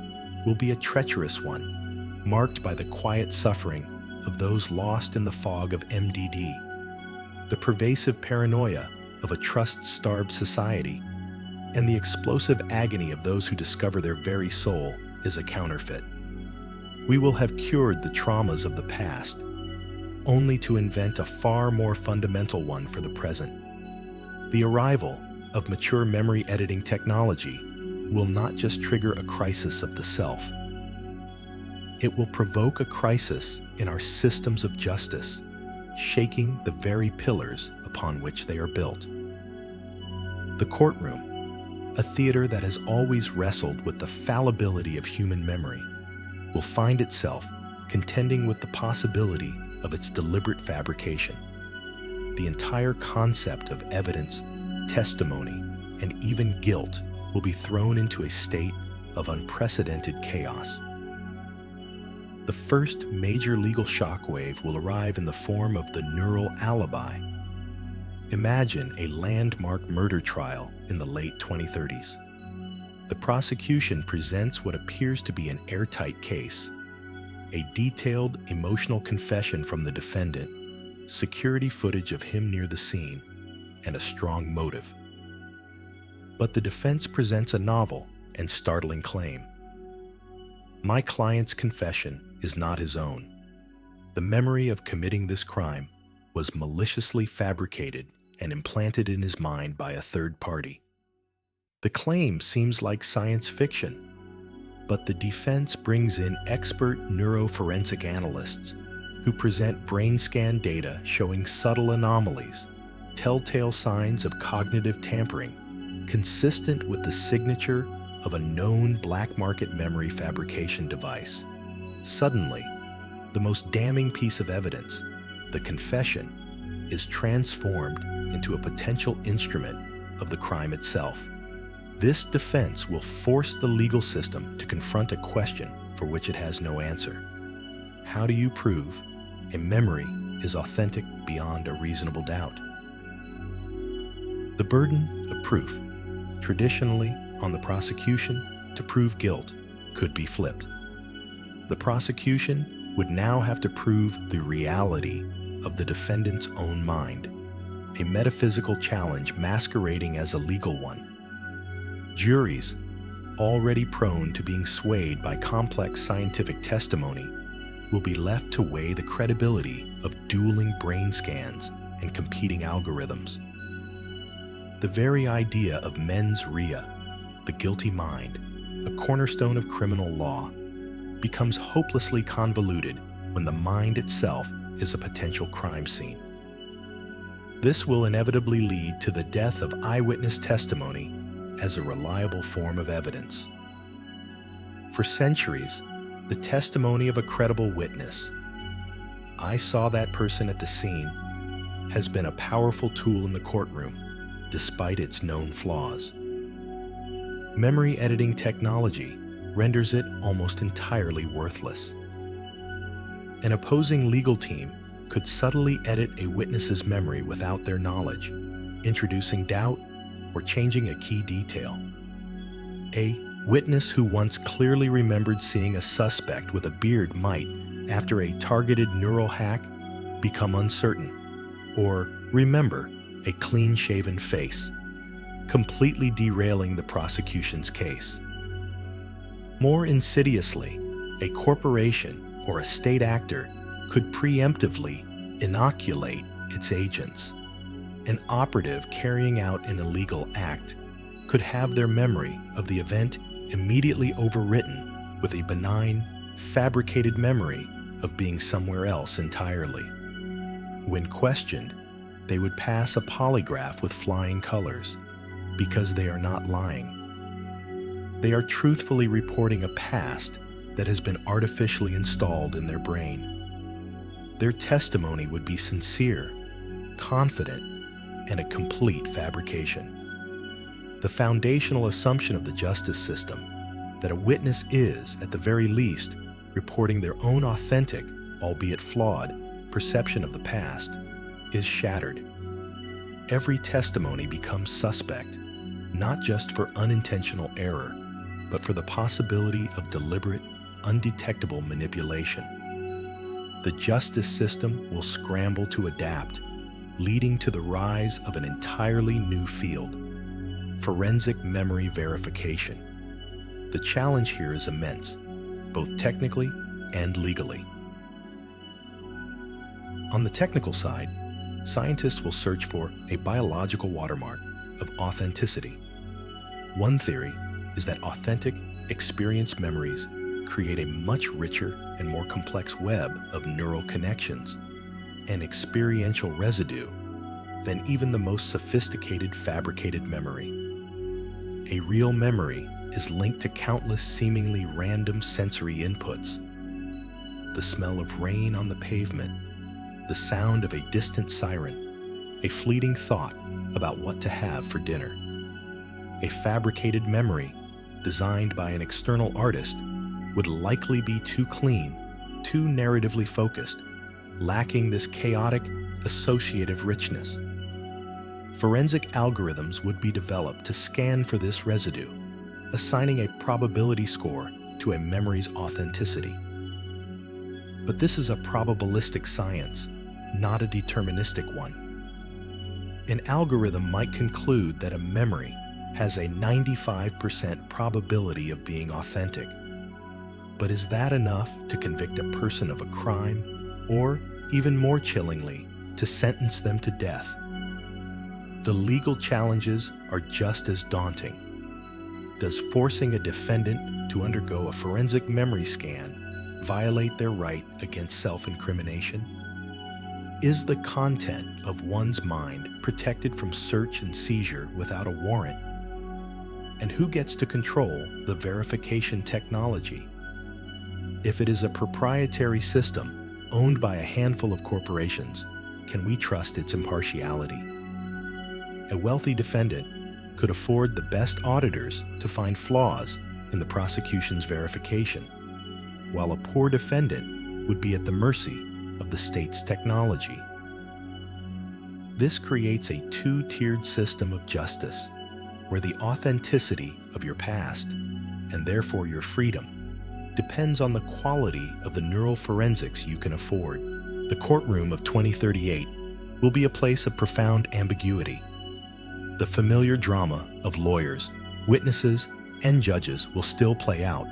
will be a treacherous one, marked by the quiet suffering of those lost in the fog of MDD, the pervasive paranoia of a trust-starved society, and the explosive agony of those who discover their very soul is a counterfeit. We will have cured the traumas of the past, only to invent a far more fundamental one for the present. The arrival of mature memory editing technology will not just trigger a crisis of the self. It will provoke a crisis in our systems of justice, shaking the very pillars upon which they are built. The courtroom, a theater that has always wrestled with the fallibility of human memory, will find itself contending with the possibility of its deliberate fabrication. The entire concept of evidence, testimony, and even guilt will be thrown into a state of unprecedented chaos. The first major legal shockwave will arrive in the form of the neural alibi. Imagine a landmark murder trial in the late 2030s. The prosecution presents what appears to be an airtight case, a detailed emotional confession from the defendant, security footage of him near the scene, and a strong motive. But the defense presents a novel and startling claim. My client's confession is not his own. The memory of committing this crime was maliciously fabricated and implanted in his mind by a third party. The claim seems like science fiction, but the defense brings in expert neuroforensic analysts who present brain scan data showing subtle anomalies, telltale signs of cognitive tampering, consistent with the signature of a known black market memory fabrication device. Suddenly, the most damning piece of evidence, the confession, is transformed into a potential instrument of the crime itself. This defense will force the legal system to confront a question for which it has no answer. How do you prove a memory is authentic beyond a reasonable doubt? The burden of proof, traditionally on the prosecution to prove guilt, could be flipped. The prosecution would now have to prove the reality of the defendant's own mind, a metaphysical challenge masquerading as a legal one. Juries, already prone to being swayed by complex scientific testimony, will be left to weigh the credibility of dueling brain scans and competing algorithms. The very idea of mens rea, the guilty mind, a cornerstone of criminal law, becomes hopelessly convoluted when the mind itself is a potential crime scene. This will inevitably lead to the death of eyewitness testimony as a reliable form of evidence. For centuries, the testimony of a credible witness, "I saw that person at the scene," has been a powerful tool in the courtroom, despite its known flaws. Memory editing technology renders it almost entirely worthless. An opposing legal team could subtly edit a witness's memory without their knowledge, introducing doubt or changing a key detail. A witness who once clearly remembered seeing a suspect with a beard might, after a targeted neural hack, become uncertain, or remember a clean-shaven face, completely derailing the prosecution's case. More insidiously, a corporation or a state actor could preemptively inoculate its agents. An operative carrying out an illegal act could have their memory of the event immediately overwritten with a benign, fabricated memory of being somewhere else entirely. When questioned, they would pass a polygraph with flying colors because they are not lying. They are truthfully reporting a past that has been artificially installed in their brain. Their testimony would be sincere, confident, and a complete fabrication. The foundational assumption of the justice system, that a witness is, at the very least, reporting their own authentic, albeit flawed, perception of the past, is shattered. Every testimony becomes suspect, not just for unintentional error, but for the possibility of deliberate, undetectable manipulation. The justice system will scramble to adapt, leading to the rise of an entirely new field: forensic memory verification. The challenge here is immense, both technically and legally. On the technical side, scientists will search for a biological watermark of authenticity. One theory is that authentic, experienced memories create a much richer and more complex web of neural connections and experiential residue than even the most sophisticated fabricated memory. A real memory is linked to countless seemingly random sensory inputs: the smell of rain on the pavement, the sound of a distant siren, a fleeting thought about what to have for dinner. A fabricated memory, designed by an external artist, would likely be too clean, too narratively focused, lacking this chaotic, associative richness. Forensic algorithms would be developed to scan for this residue, assigning a probability score to a memory's authenticity. But this is a probabilistic science, not a deterministic one. An algorithm might conclude that a memory has a 95% probability of being authentic. But is that enough to convict a person of a crime or, even more chillingly, to sentence them to death. The legal challenges are just as daunting. Does forcing a defendant to undergo a forensic memory scan violate their right against self-incrimination? Is the content of one's mind protected from search and seizure without a warrant? And who gets to control the verification technology? If it is a proprietary system owned by a handful of corporations, can we trust its impartiality? A wealthy defendant could afford the best auditors to find flaws in the prosecution's verification, while a poor defendant would be at the mercy of the state's technology. This creates a two-tiered system of justice, where the authenticity of your past, and therefore your freedom, depends on the quality of the neural forensics you can afford. The courtroom of 2038 will be a place of profound ambiguity. The familiar drama of lawyers, witnesses, and judges will still play out,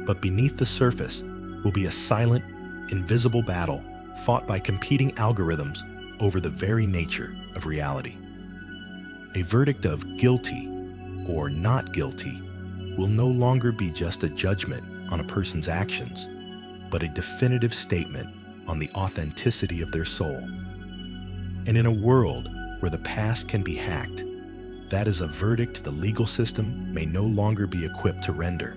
but beneath the surface will be a silent, invisible battle fought by competing algorithms over the very nature of reality. A verdict of guilty or not guilty will no longer be just a judgment on a person's actions, but a definitive statement on the authenticity of their soul. And in a world where the past can be hacked, that is a verdict the legal system may no longer be equipped to render.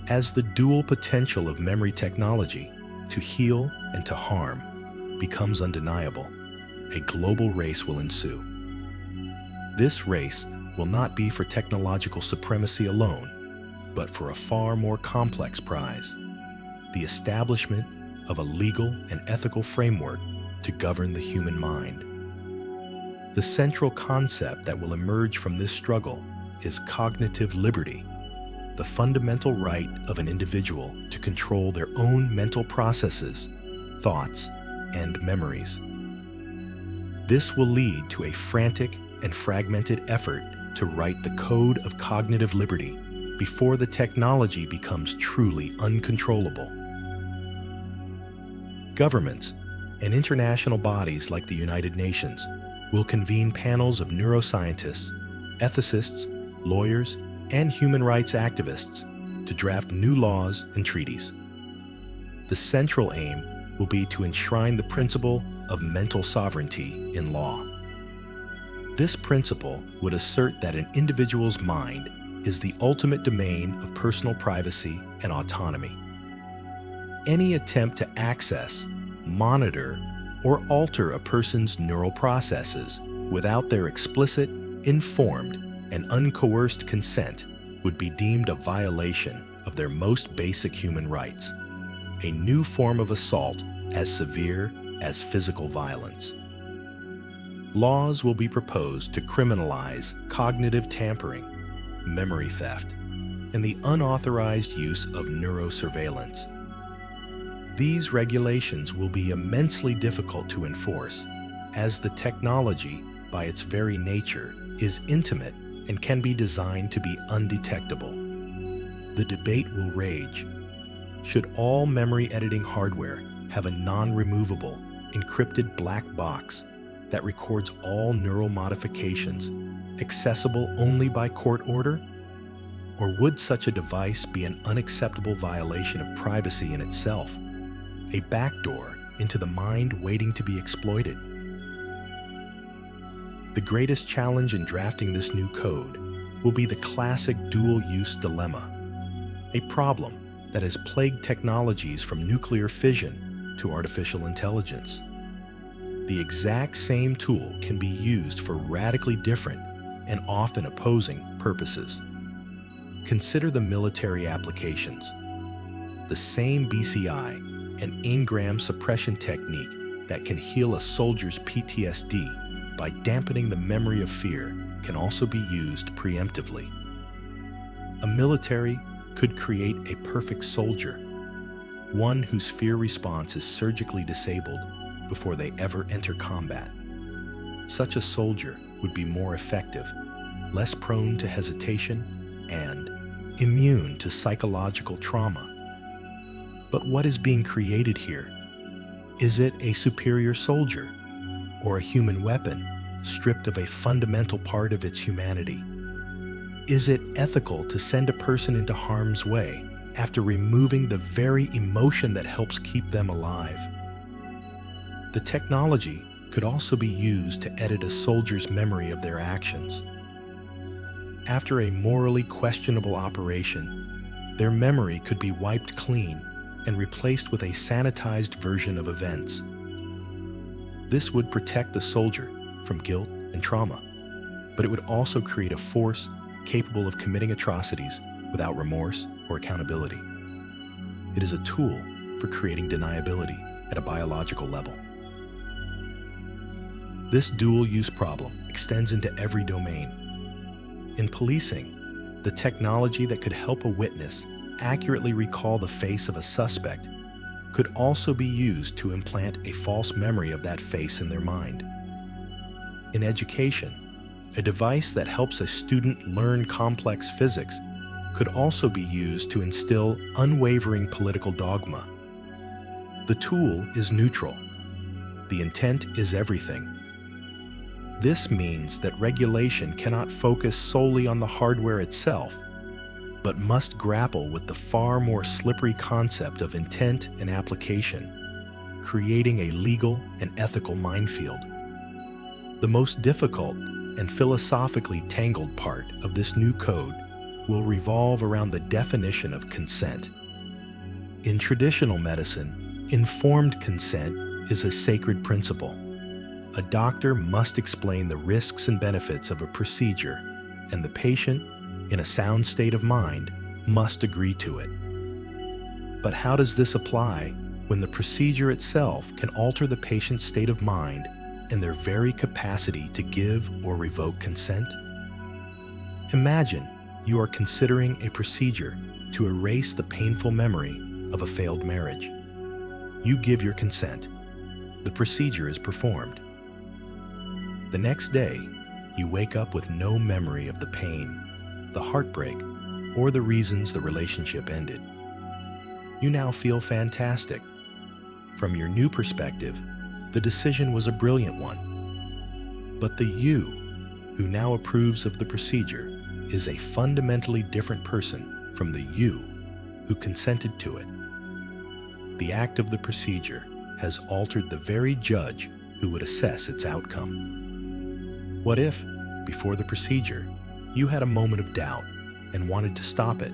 As the dual potential of memory technology to heal and to harm becomes undeniable, a global race will ensue. This race will not be for technological supremacy alone, but for a far more complex prize: the establishment of a legal and ethical framework to govern the human mind. The central concept that will emerge from this struggle is cognitive liberty, the fundamental right of an individual to control their own mental processes, thoughts, and memories. This will lead to a frantic and fragmented effort to write the code of cognitive liberty before the technology becomes truly uncontrollable. Governments and international bodies like the United Nations will convene panels of neuroscientists, ethicists, lawyers, and human rights activists to draft new laws and treaties. The central aim will be to enshrine the principle of mental sovereignty in law. This principle would assert that an individual's mind is the ultimate domain of personal privacy and autonomy. Any attempt to access, monitor, or alter a person's neural processes without their explicit, informed, and uncoerced consent would be deemed a violation of their most basic human rights, a new form of assault as severe as physical violence. Laws will be proposed to criminalize cognitive tampering, memory theft, and the unauthorized use of neurosurveillance. These regulations will be immensely difficult to enforce, as the technology, by its very nature, is intimate and can be designed to be undetectable. The debate will rage. Should all memory editing hardware have a non-removable, encrypted black box that records all neural modifications, accessible only by court order? Or would such a device be an unacceptable violation of privacy in itself, a backdoor into the mind waiting to be exploited? The greatest challenge in drafting this new code will be the classic dual-use dilemma, a problem that has plagued technologies from nuclear fission to artificial intelligence. The exact same tool can be used for radically different and often opposing purposes. Consider the military applications. The same BCI and engram suppression technique that can heal a soldier's PTSD by dampening the memory of fear can also be used preemptively. A military could create a perfect soldier, one whose fear response is surgically disabled before they ever enter combat. Such a soldier would be more effective, less prone to hesitation, and immune to psychological trauma. But what is being created here? Is it a superior soldier or a human weapon stripped of a fundamental part of its humanity? Is it ethical to send a person into harm's way after removing the very emotion that helps keep them alive? The technology could also be used to edit a soldier's memory of their actions. After a morally questionable operation, their memory could be wiped clean and replaced with a sanitized version of events. This would protect the soldier from guilt and trauma, but it would also create a force capable of committing atrocities without remorse or accountability. It is a tool for creating deniability at a biological level. This dual-use problem extends into every domain. In policing, the technology that could help a witness accurately recall the face of a suspect could also be used to implant a false memory of that face in their mind. In education, a device that helps a student learn complex physics could also be used to instill unwavering political dogma. The tool is neutral. The intent is everything. This means that regulation cannot focus solely on the hardware itself, but must grapple with the far more slippery concept of intent and application, creating a legal and ethical minefield. The most difficult and philosophically tangled part of this new code will revolve around the definition of consent. In traditional medicine, informed consent is a sacred principle. A doctor must explain the risks and benefits of a procedure, and the patient, in a sound state of mind, must agree to it. But how does this apply when the procedure itself can alter the patient's state of mind and their very capacity to give or revoke consent? Imagine you are considering a procedure to erase the painful memory of a failed marriage. You give your consent. The procedure is performed. The next day, you wake up with no memory of the pain, the heartbreak, or the reasons the relationship ended. You now feel fantastic. From your new perspective, the decision was a brilliant one. But the you, who now approves of the procedure, is a fundamentally different person from the you who consented to it. The act of the procedure has altered the very judge who would assess its outcome. What if, before the procedure, you had a moment of doubt and wanted to stop it,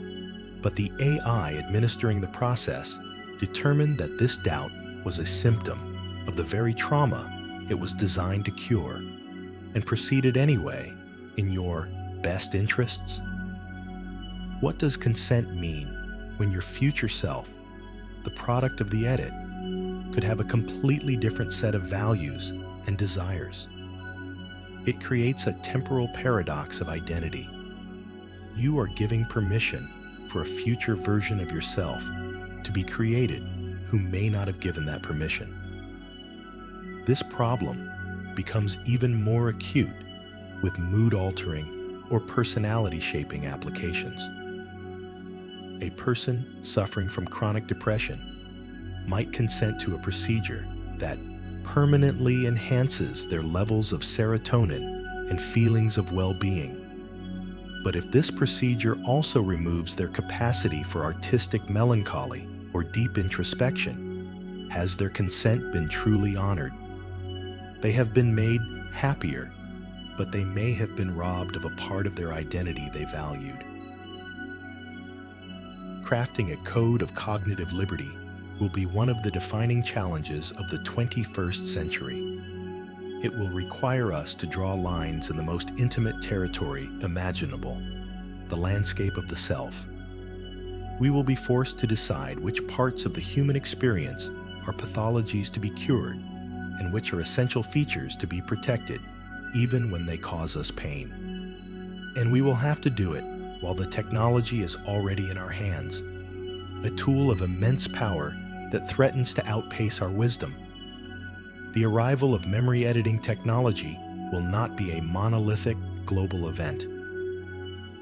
but the AI administering the process determined that this doubt was a symptom of the very trauma it was designed to cure, and proceeded anyway in your best interests? What does consent mean when your future self, the product of the edit, could have a completely different set of values and desires? It creates a temporal paradox of identity. You are giving permission for a future version of yourself to be created who may not have given that permission. This problem becomes even more acute with mood-altering or personality-shaping applications. A person suffering from chronic depression might consent to a procedure that permanently enhances their levels of serotonin and feelings of well-being. But if this procedure also removes their capacity for artistic melancholy or deep introspection, has their consent been truly honored? They have been made happier, but they may have been robbed of a part of their identity they valued. Crafting a code of cognitive liberty will be one of the defining challenges of the 21st century. It will require us to draw lines in the most intimate territory imaginable, the landscape of the self. We will be forced to decide which parts of the human experience are pathologies to be cured and which are essential features to be protected, even when they cause us pain. And we will have to do it while the technology is already in our hands, a tool of immense power that threatens to outpace our wisdom. The arrival of memory editing technology will not be a monolithic global event.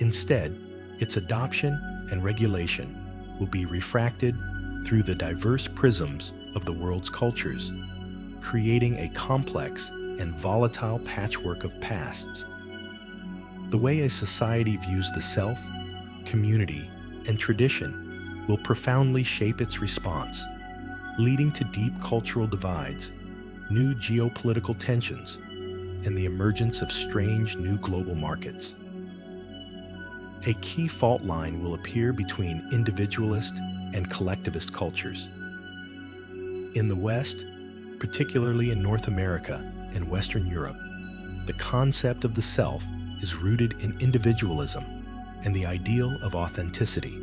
Instead, its adoption and regulation will be refracted through the diverse prisms of the world's cultures, creating a complex and volatile patchwork of pasts. The way a society views the self, community, and tradition will profoundly shape its response, leading to deep cultural divides, new geopolitical tensions, and the emergence of strange new global markets. A key fault line will appear between individualist and collectivist cultures. In the West, particularly in North America and Western Europe, the concept of the self is rooted in individualism and the ideal of authenticity.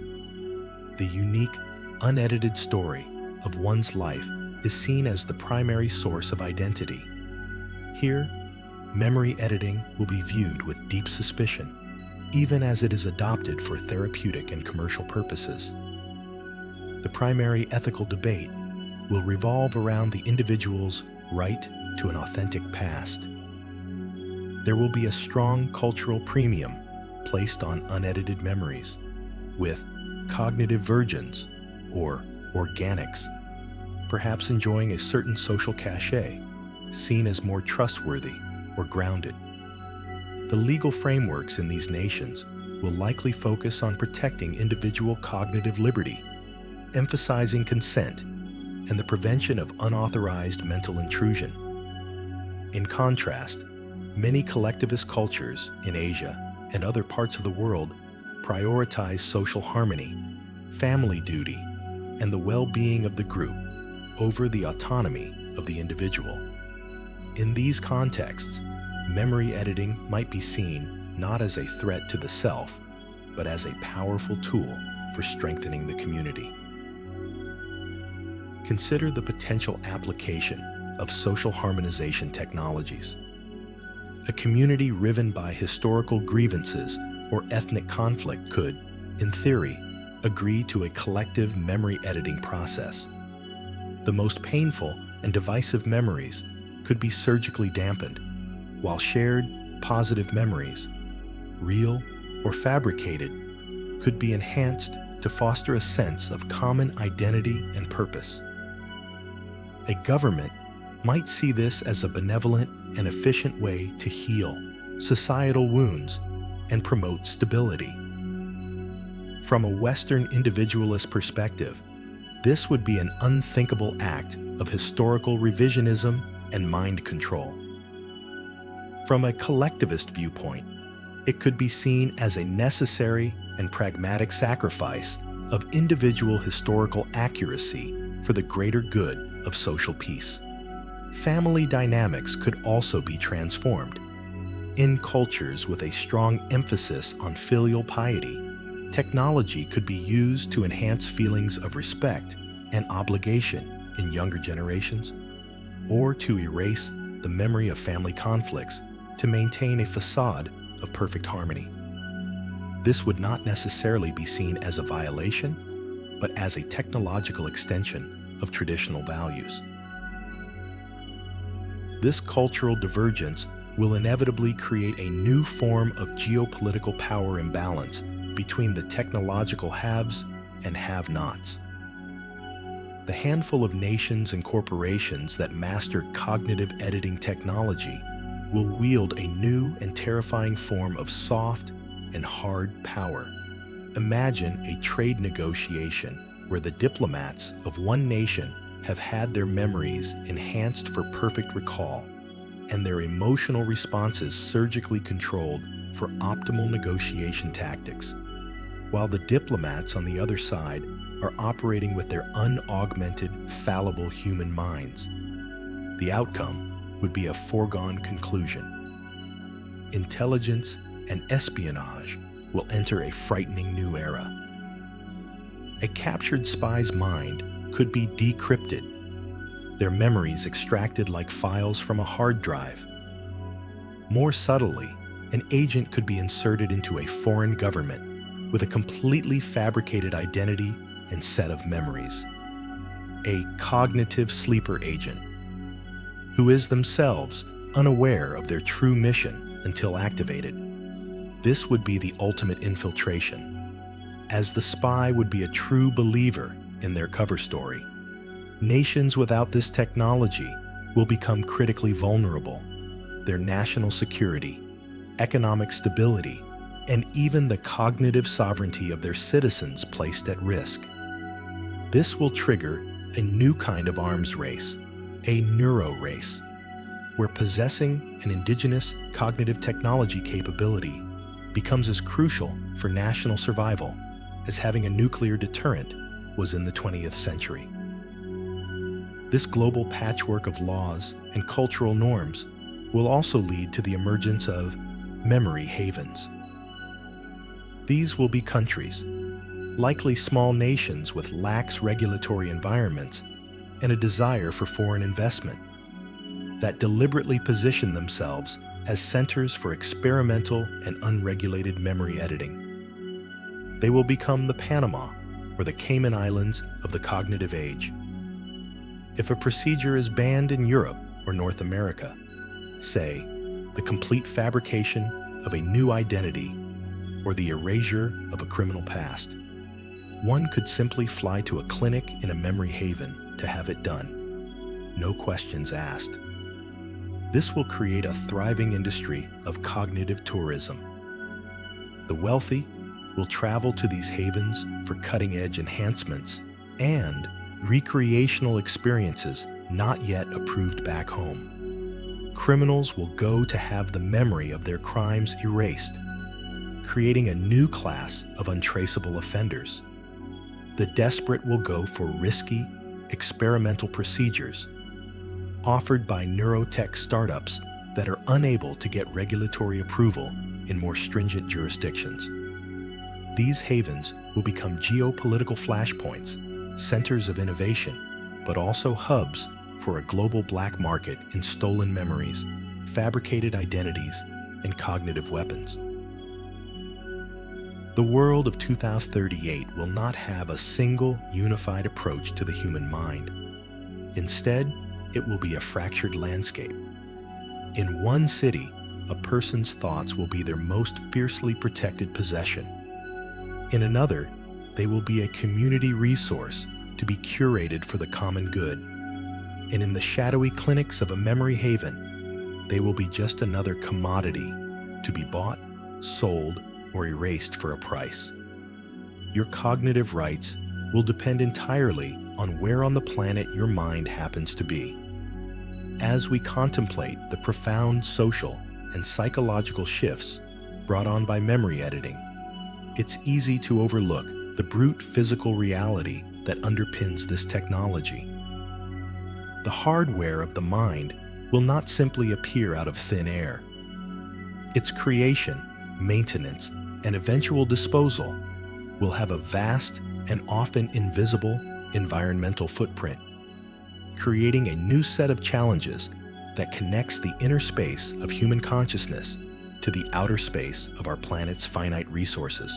The unique, unedited story of one's life is seen as the primary source of identity. Here, memory editing will be viewed with deep suspicion, even as it is adopted for therapeutic and commercial purposes. The primary ethical debate will revolve around the individual's right to an authentic past. There will be a strong cultural premium placed on unedited memories, with cognitive virgins, or organics, perhaps enjoying a certain social cachet, seen as more trustworthy or grounded. The legal frameworks in these nations will likely focus on protecting individual cognitive liberty, emphasizing consent and the prevention of unauthorized mental intrusion. In contrast, many collectivist cultures in Asia and other parts of the world prioritize social harmony, family duty, and the well-being of the group over the autonomy of the individual. In these contexts, memory editing might be seen not as a threat to the self, but as a powerful tool for strengthening the community. Consider the potential application of social harmonization technologies. A community riven by historical grievances or ethnic conflict could, in theory, agree to a collective memory editing process. The most painful and divisive memories could be surgically dampened, while shared, positive memories, real or fabricated, could be enhanced to foster a sense of common identity and purpose. A government might see this as a benevolent and efficient way to heal societal wounds and promote stability. From a Western individualist perspective, this would be an unthinkable act of historical revisionism and mind control. From a collectivist viewpoint, it could be seen as a necessary and pragmatic sacrifice of individual historical accuracy for the greater good of social peace. Family dynamics could also be transformed. In cultures with a strong emphasis on filial piety, technology could be used to enhance feelings of respect and obligation in younger generations, or to erase the memory of family conflicts to maintain a facade of perfect harmony. This would not necessarily be seen as a violation, but as a technological extension of traditional values. This cultural divergence will inevitably create a new form of geopolitical power imbalance between the technological haves and have-nots. The handful of nations and corporations that master cognitive editing technology will wield a new and terrifying form of soft and hard power. Imagine a trade negotiation where the diplomats of one nation have had their memories enhanced for perfect recall and their emotional responses surgically controlled for optimal negotiation tactics, while the diplomats on the other side are operating with their unaugmented, fallible human minds. The outcome would be a foregone conclusion. Intelligence and espionage will enter a frightening new era. A captured spy's mind could be decrypted, their memories extracted like files from a hard drive. More subtly, an agent could be inserted into a foreign government with a completely fabricated identity and set of memories. A cognitive sleeper agent, who is themselves unaware of their true mission until activated. This would be the ultimate infiltration, as the spy would be a true believer in their cover story. Nations without this technology will become critically vulnerable. Their national security, economic stability, and even the cognitive sovereignty of their citizens placed at risk. This will trigger a new kind of arms race, a neuro race, where possessing an indigenous cognitive technology capability becomes as crucial for national survival as having a nuclear deterrent was in the 20th century. This global patchwork of laws and cultural norms will also lead to the emergence of memory havens. These will be countries, likely small nations with lax regulatory environments and a desire for foreign investment, that deliberately position themselves as centers for experimental and unregulated memory editing. They will become the Panama or the Cayman Islands of the cognitive age. If a procedure is banned in Europe or North America, say, the complete fabrication of a new identity or the erasure of a criminal past, one could simply fly to a clinic in a memory haven to have it done. No questions asked. This will create a thriving industry of cognitive tourism. The wealthy will travel to these havens for cutting-edge enhancements and recreational experiences not yet approved back home. Criminals will go to have the memory of their crimes erased, creating a new class of untraceable offenders. The desperate will go for risky, experimental procedures offered by neurotech startups that are unable to get regulatory approval in more stringent jurisdictions. These havens will become geopolitical flashpoints, centers of innovation, but also hubs for a global black market in stolen memories, fabricated identities, and cognitive weapons. The world of 2038 will not have a single unified approach to the human mind. Instead, it will be a fractured landscape. In one city, a person's thoughts will be their most fiercely protected possession. In another, they will be a community resource to be curated for the common good. And in the shadowy clinics of a memory haven, they will be just another commodity to be bought, sold, or erased for a price. Your cognitive rights will depend entirely on where on the planet your mind happens to be. As we contemplate the profound social and psychological shifts brought on by memory editing, it's easy to overlook the brute physical reality that underpins this technology. The hardware of the mind will not simply appear out of thin air. Its creation, maintenance, and eventual disposal will have a vast and often invisible environmental footprint, creating a new set of challenges that connects the inner space of human consciousness to the outer space of our planet's finite resources.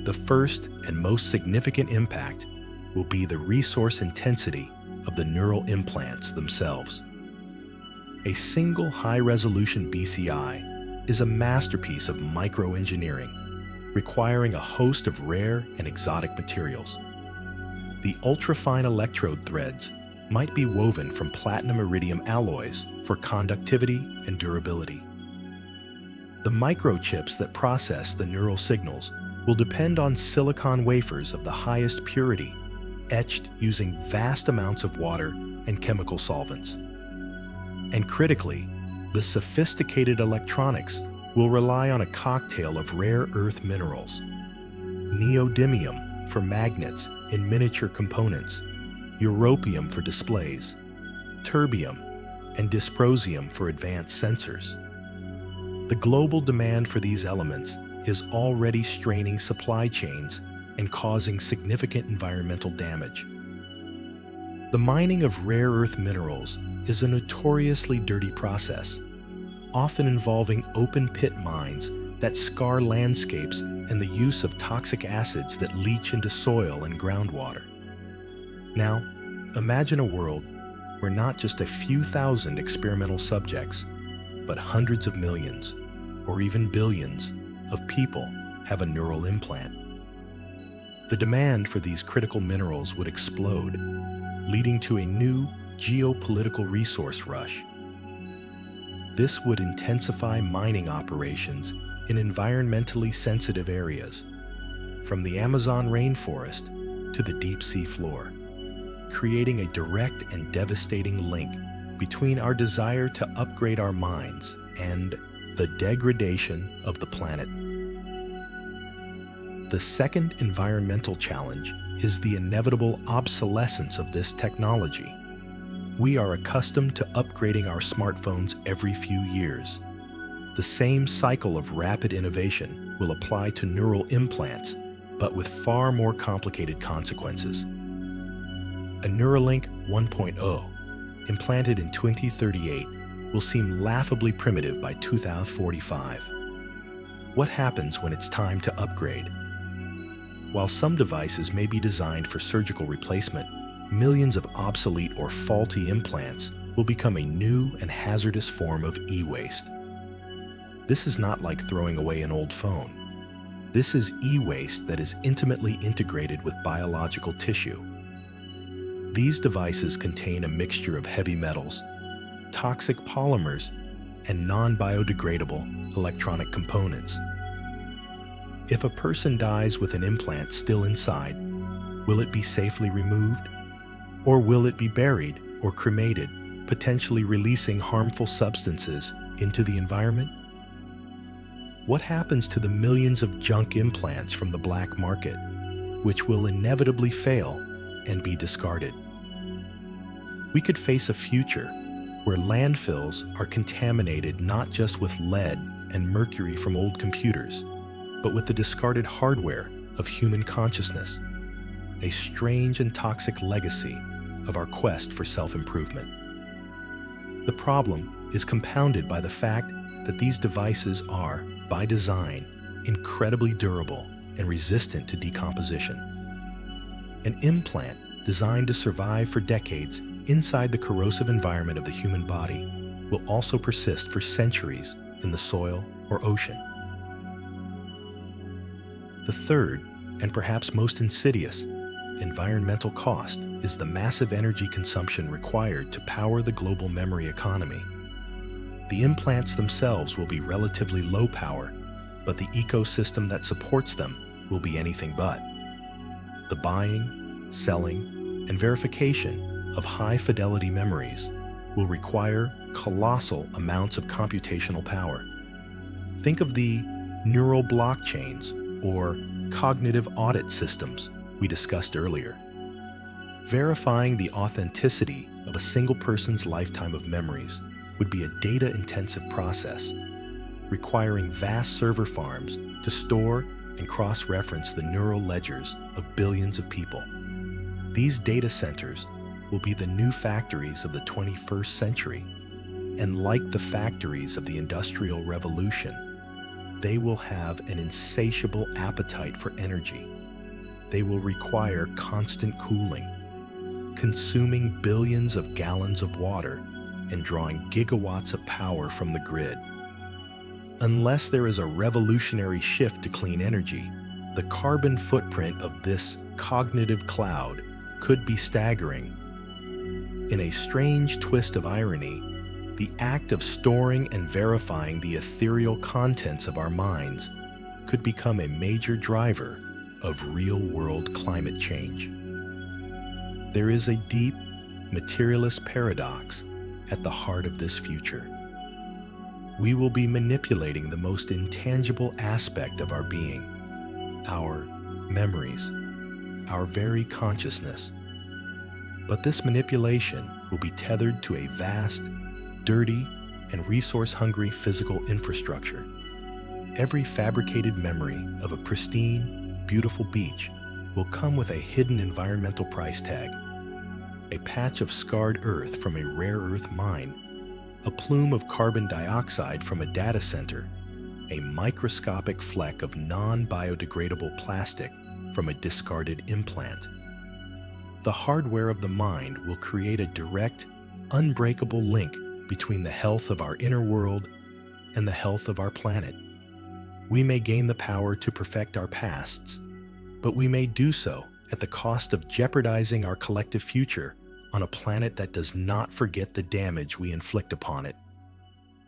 The first and most significant impact will be the resource intensity of the neural implants themselves. A single high-resolution BCI is a masterpiece of microengineering, requiring a host of rare and exotic materials. The ultrafine electrode threads might be woven from platinum-iridium alloys for conductivity and durability. The microchips that process the neural signals will depend on silicon wafers of the highest purity, etched using vast amounts of water and chemical solvents. And critically, the sophisticated electronics will rely on a cocktail of rare earth minerals: neodymium for magnets and miniature components, europium for displays, terbium, and dysprosium for advanced sensors. The global demand for these elements is already straining supply chains and causing significant environmental damage. The mining of rare earth minerals is a notoriously dirty process, often involving open-pit mines that scar landscapes and the use of toxic acids that leach into soil and groundwater. Now, imagine a world where not just a few thousand experimental subjects, but hundreds of millions, or even billions, of people have a neural implant. The demand for these critical minerals would explode, leading to a new geopolitical resource rush. This would intensify mining operations in environmentally sensitive areas, from the Amazon rainforest to the deep sea floor, creating a direct and devastating link between our desire to upgrade our minds and the degradation of the planet. The second environmental challenge is the inevitable obsolescence of this technology. We are accustomed to upgrading our smartphones every few years. The same cycle of rapid innovation will apply to neural implants, but with far more complicated consequences. A Neuralink 1.0, implanted in 2038, will seem laughably primitive by 2045. What happens when it's time to upgrade? While some devices may be designed for surgical replacement, millions of obsolete or faulty implants will become a new and hazardous form of e-waste. This is not like throwing away an old phone. This is e-waste that is intimately integrated with biological tissue. These devices contain a mixture of heavy metals, toxic polymers, and non-biodegradable electronic components. If a person dies with an implant still inside, will it be safely removed? Or will it be buried or cremated, potentially releasing harmful substances into the environment? What happens to the millions of junk implants from the black market, which will inevitably fail and be discarded? We could face a future where landfills are contaminated not just with lead and mercury from old computers, but with the discarded hardware of human consciousness, a strange and toxic legacy of our quest for self-improvement. The problem is compounded by the fact that these devices are, by design, incredibly durable and resistant to decomposition. An implant designed to survive for decades inside the corrosive environment of the human body will also persist for centuries in the soil or ocean. The third, and perhaps most insidious, environmental cost is the massive energy consumption required to power the global memory economy. The implants themselves will be relatively low power, but the ecosystem that supports them will be anything but. The buying, selling, and verification of high-fidelity memories will require colossal amounts of computational power. Think of the neural blockchains or cognitive audit systems we discussed earlier. Verifying the authenticity of a single person's lifetime of memories would be a data-intensive process, requiring vast server farms to store and cross-reference the neural ledgers of billions of people. These data centers will be the new factories of the 21st century, and like the factories of the Industrial Revolution, they will have an insatiable appetite for energy. They will require constant cooling, consuming billions of gallons of water and drawing gigawatts of power from the grid. Unless there is a revolutionary shift to clean energy, the carbon footprint of this cognitive cloud could be staggering. In a strange twist of irony, the act of storing and verifying the ethereal contents of our minds could become a major driver of real-world climate change. There is a deep, materialist paradox at the heart of this future. We will be manipulating the most intangible aspect of our being, our memories, our very consciousness. But this manipulation will be tethered to a vast, dirty, and resource-hungry physical infrastructure. Every fabricated memory of a pristine, beautiful beach will come with a hidden environmental price tag. A patch of scarred earth from a rare earth mine, a plume of carbon dioxide from a data center, a microscopic fleck of non-biodegradable plastic from a discarded implant. The hardware of the mind will create a direct, unbreakable link between the health of our inner world and the health of our planet. We may gain the power to perfect our pasts, But we may do so at the cost of jeopardizing our collective future on a planet that does not forget the damage we inflict upon it.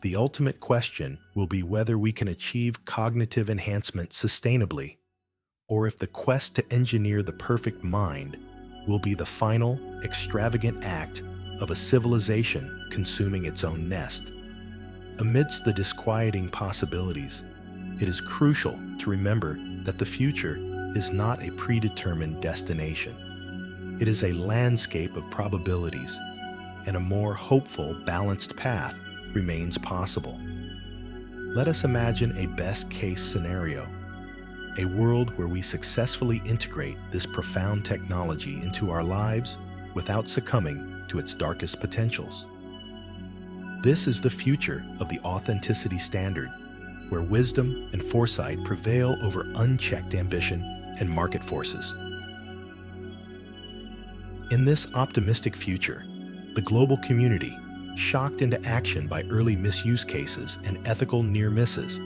The ultimate question will be whether we can achieve cognitive enhancement sustainably, or if the quest to engineer the perfect mind will be the final, extravagant act of a civilization consuming its own nest. Amidst the disquieting possibilities, it is crucial to remember that the future is not a predetermined destination. It is a landscape of probabilities, and a more hopeful, balanced path remains possible. Let us imagine a best-case scenario, a world where we successfully integrate this profound technology into our lives without succumbing to its darkest potentials. This is the future of the authenticity standard, where wisdom and foresight prevail over unchecked ambition and market forces. In this optimistic future, the global community, shocked into action by early misuse cases and ethical near misses,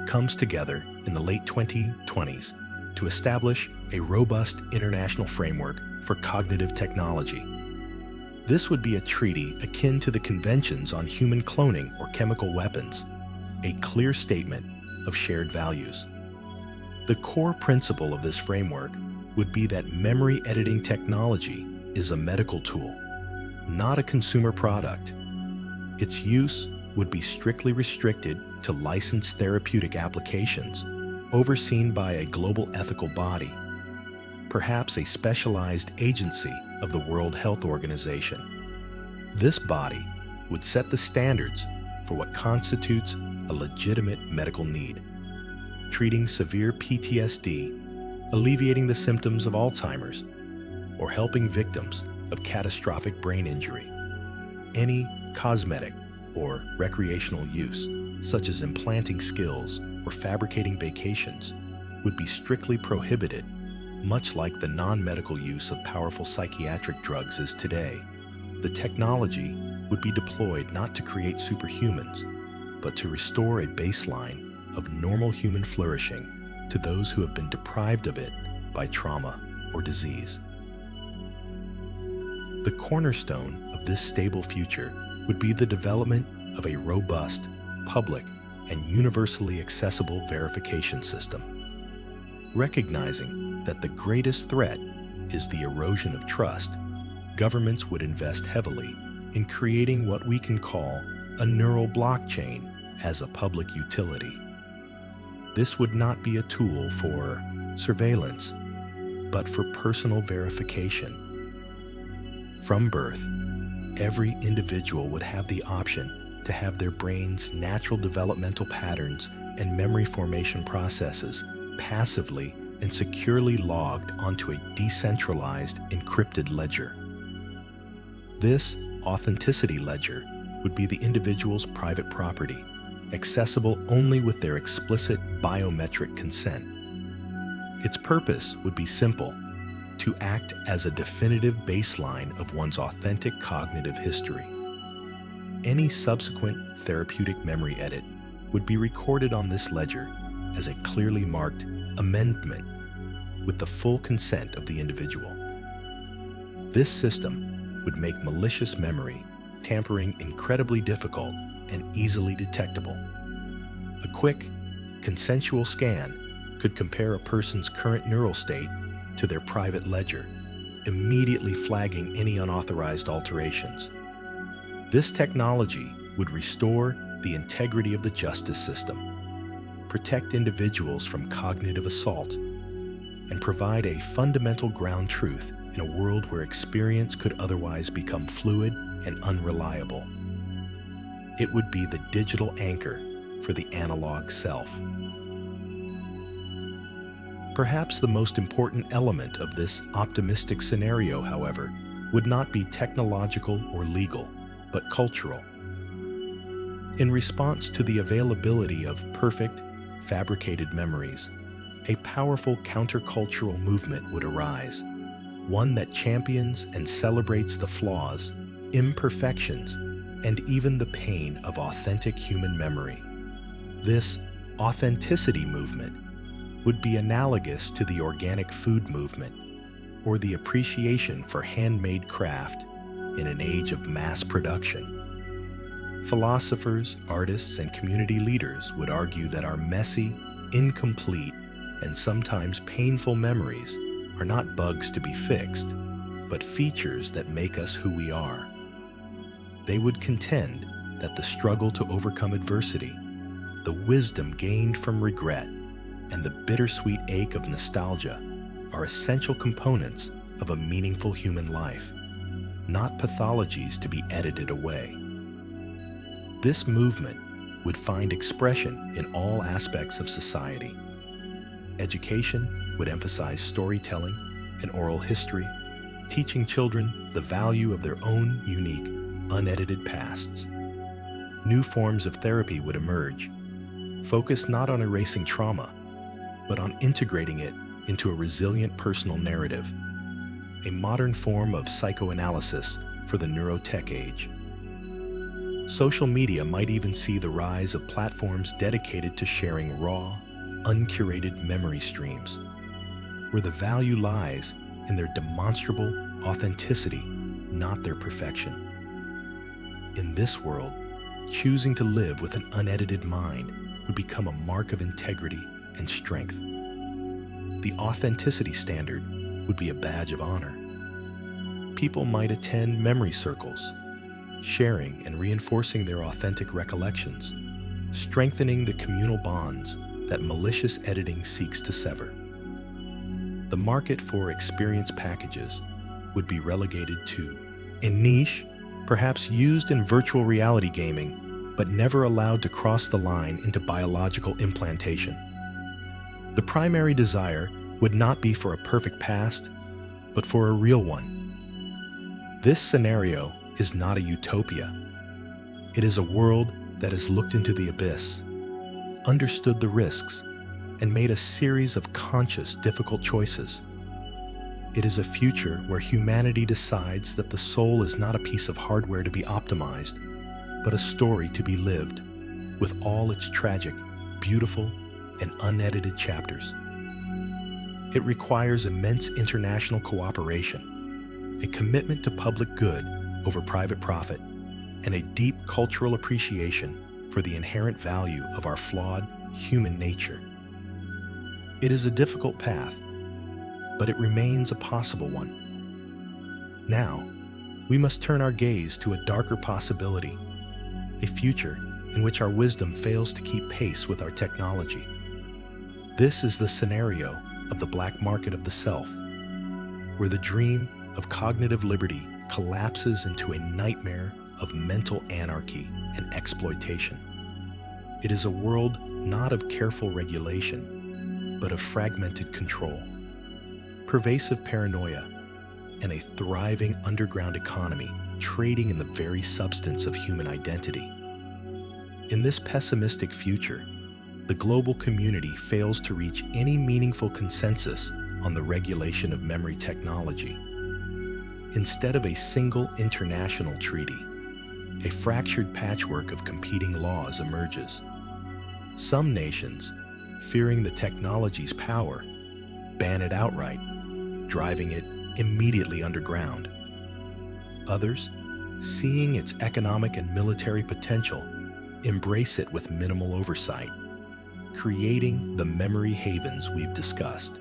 comes together in the late 2020s to establish a robust international framework for cognitive technology. This would be a treaty akin to the Conventions on Human Cloning or Chemical Weapons, a clear statement of shared values. The core principle of this framework would be that memory editing technology is a medical tool, not a consumer product. Its use would be strictly restricted to licensed therapeutic applications, overseen by a global ethical body, perhaps a specialized agency of the World Health Organization. This body would set the standards for what constitutes a legitimate medical need, treating severe PTSD, alleviating the symptoms of Alzheimer's, or helping victims of catastrophic brain injury. Any cosmetic or recreational use, such as implanting skills or fabricating vacations, would be strictly prohibited, much like the non-medical use of powerful psychiatric drugs is today. The technology would be deployed not to create superhumans, but to restore a baseline of normal human flourishing to those who have been deprived of it by trauma or disease. The cornerstone of this stable future would be the development of a robust, public, and universally accessible verification system. Recognizing that the greatest threat is the erosion of trust, governments would invest heavily in creating what we can call a neural blockchain as a public utility. This would not be a tool for surveillance, but for personal verification. From birth, every individual would have the option to have their brain's natural developmental patterns and memory formation processes passively and securely logged onto a decentralized, encrypted ledger. This authenticity ledger would be the individual's private property, accessible only with their explicit biometric consent. Its purpose would be simple: to act as a definitive baseline of one's authentic cognitive history. Any subsequent therapeutic memory edit would be recorded on this ledger as a clearly marked amendment with the full consent of the individual. This system would make malicious memory tampering incredibly difficult and easily detectable. A quick, consensual scan could compare a person's current neural state to their private ledger, immediately flagging any unauthorized alterations. This technology would restore the integrity of the justice system, protect individuals from cognitive assault, and provide a fundamental ground truth in a world where experience could otherwise become fluid and unreliable. It would be the digital anchor for the analog self. Perhaps the most important element of this optimistic scenario, however, would not be technological or legal, but cultural. In response to the availability of perfect, fabricated memories, a powerful countercultural movement would arise, one that champions and celebrates the flaws, imperfections, and even the pain of authentic human memory. This authenticity movement would be analogous to the organic food movement or the appreciation for handmade craft in an age of mass production. Philosophers, artists, and community leaders would argue that our messy, incomplete, and sometimes painful memories are not bugs to be fixed, but features that make us who we are. They would contend that the struggle to overcome adversity, the wisdom gained from regret, and the bittersweet ache of nostalgia are essential components of a meaningful human life, not pathologies to be edited away. This movement would find expression in all aspects of society. Education would emphasize storytelling and oral history, teaching children the value of their own unique, unedited pasts. New forms of therapy would emerge, focused not on erasing trauma, but on integrating it into a resilient personal narrative, a modern form of psychoanalysis for the neurotech age. Social media might even see the rise of platforms dedicated to sharing raw, uncurated memory streams, where the value lies in their demonstrable authenticity, not their perfection. In this world, choosing to live with an unedited mind would become a mark of integrity and strength. The authenticity standard would be a badge of honor. People might attend memory circles, sharing and reinforcing their authentic recollections, strengthening the communal bonds that malicious editing seeks to sever. The market for experience packages would be relegated to a niche, perhaps used in virtual reality gaming, but never allowed to cross the line into biological implantation. The primary desire would not be for a perfect past, but for a real one. This scenario is not a utopia. It is a world that has looked into the abyss, understood the risks, and made a series of conscious, difficult choices. It is a future where humanity decides that the soul is not a piece of hardware to be optimized, but a story to be lived, with all its tragic, beautiful, and unedited chapters. It requires immense international cooperation, a commitment to public good over private profit, and a deep cultural appreciation for the inherent value of our flawed human nature. It is a difficult path, but it remains a possible one. Now, we must turn our gaze to a darker possibility, a future in which our wisdom fails to keep pace with our technology. This is the scenario of the black market of the self, where the dream of cognitive liberty collapses into a nightmare of mental anarchy and exploitation. It is a world not of careful regulation, but of fragmented control, pervasive paranoia, and a thriving underground economy trading in the very substance of human identity. In this pessimistic future, the global community fails to reach any meaningful consensus on the regulation of memory technology. Instead of a single international treaty, a fractured patchwork of competing laws emerges. Some nations, fearing the technology's power, ban it outright, driving it immediately underground. Others, seeing its economic and military potential, embrace it with minimal oversight, creating the memory havens we've discussed.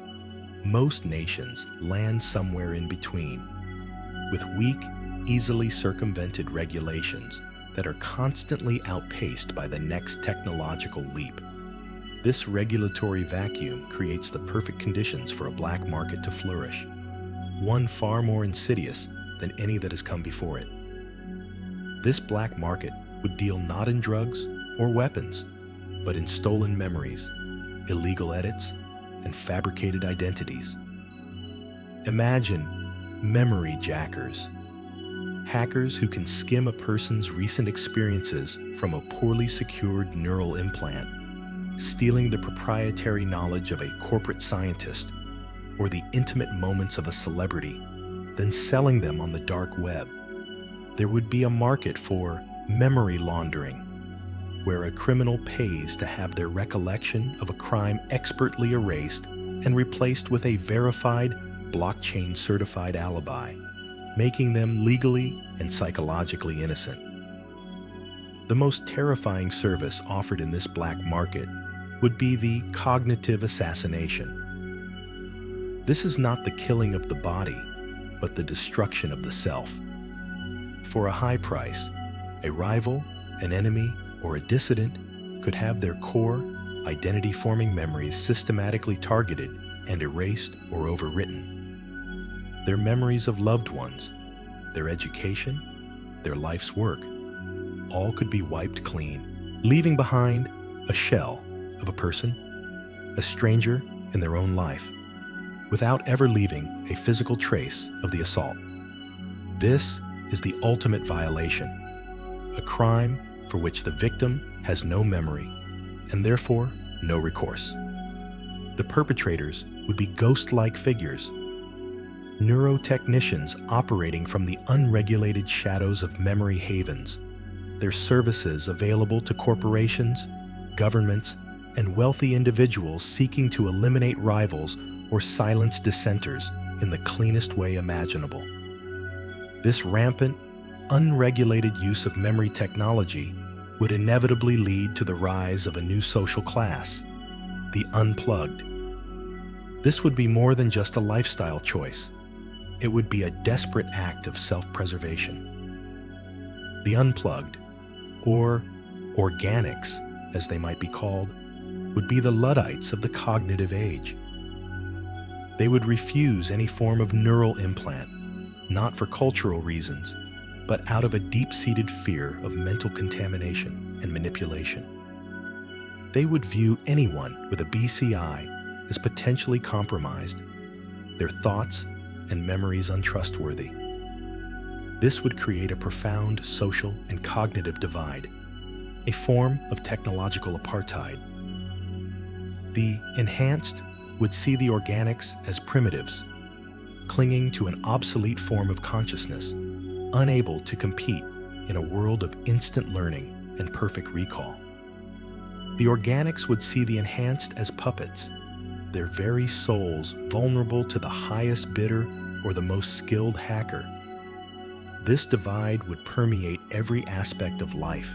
Most nations land somewhere in between, with weak, easily circumvented regulations that are constantly outpaced by the next technological leap. This regulatory vacuum creates the perfect conditions for a black market to flourish, one far more insidious than any that has come before it. This black market would deal not in drugs or weapons, but in stolen memories, illegal edits, and fabricated identities. Imagine memory jackers, hackers who can skim a person's recent experiences from a poorly secured neural implant, stealing the proprietary knowledge of a corporate scientist or the intimate moments of a celebrity, then selling them on the dark web. There would be a market for memory laundering, where a criminal pays to have their recollection of a crime expertly erased and replaced with a verified, blockchain-certified alibi, making them legally and psychologically innocent. The most terrifying service offered in this black market would be the cognitive assassination. This is not the killing of the body, but the destruction of the self. For a high price, a rival, an enemy, or a dissident could have their core, identity-forming memories systematically targeted and erased or overwritten. Their memories of loved ones, their education, their life's work, all could be wiped clean, leaving behind a shell of a person, a stranger in their own life, without ever leaving a physical trace of the assault. This is the ultimate violation, a crime for which the victim has no memory and therefore no recourse. The perpetrators would be ghost-like figures, neurotechnicians operating from the unregulated shadows of memory havens, their services available to corporations, governments, and wealthy individuals seeking to eliminate rivals or silence dissenters in the cleanest way imaginable. This rampant, unregulated use of memory technology would inevitably lead to the rise of a new social class, the unplugged. This would be more than just a lifestyle choice. It would be a desperate act of self-preservation. The unplugged, or organics, as they might be called, would be the Luddites of the cognitive age. They would refuse any form of neural implant, not for cultural reasons, but out of a deep-seated fear of mental contamination and manipulation. They would view anyone with a BCI as potentially compromised, their thoughts and memories untrustworthy. This would create a profound social and cognitive divide, a form of technological apartheid. The enhanced would see the organics as primitives, clinging to an obsolete form of consciousness, unable to compete in a world of instant learning and perfect recall. The organics would see the enhanced as puppets, their very souls vulnerable to the highest bidder or the most skilled hacker. This divide would permeate every aspect of life.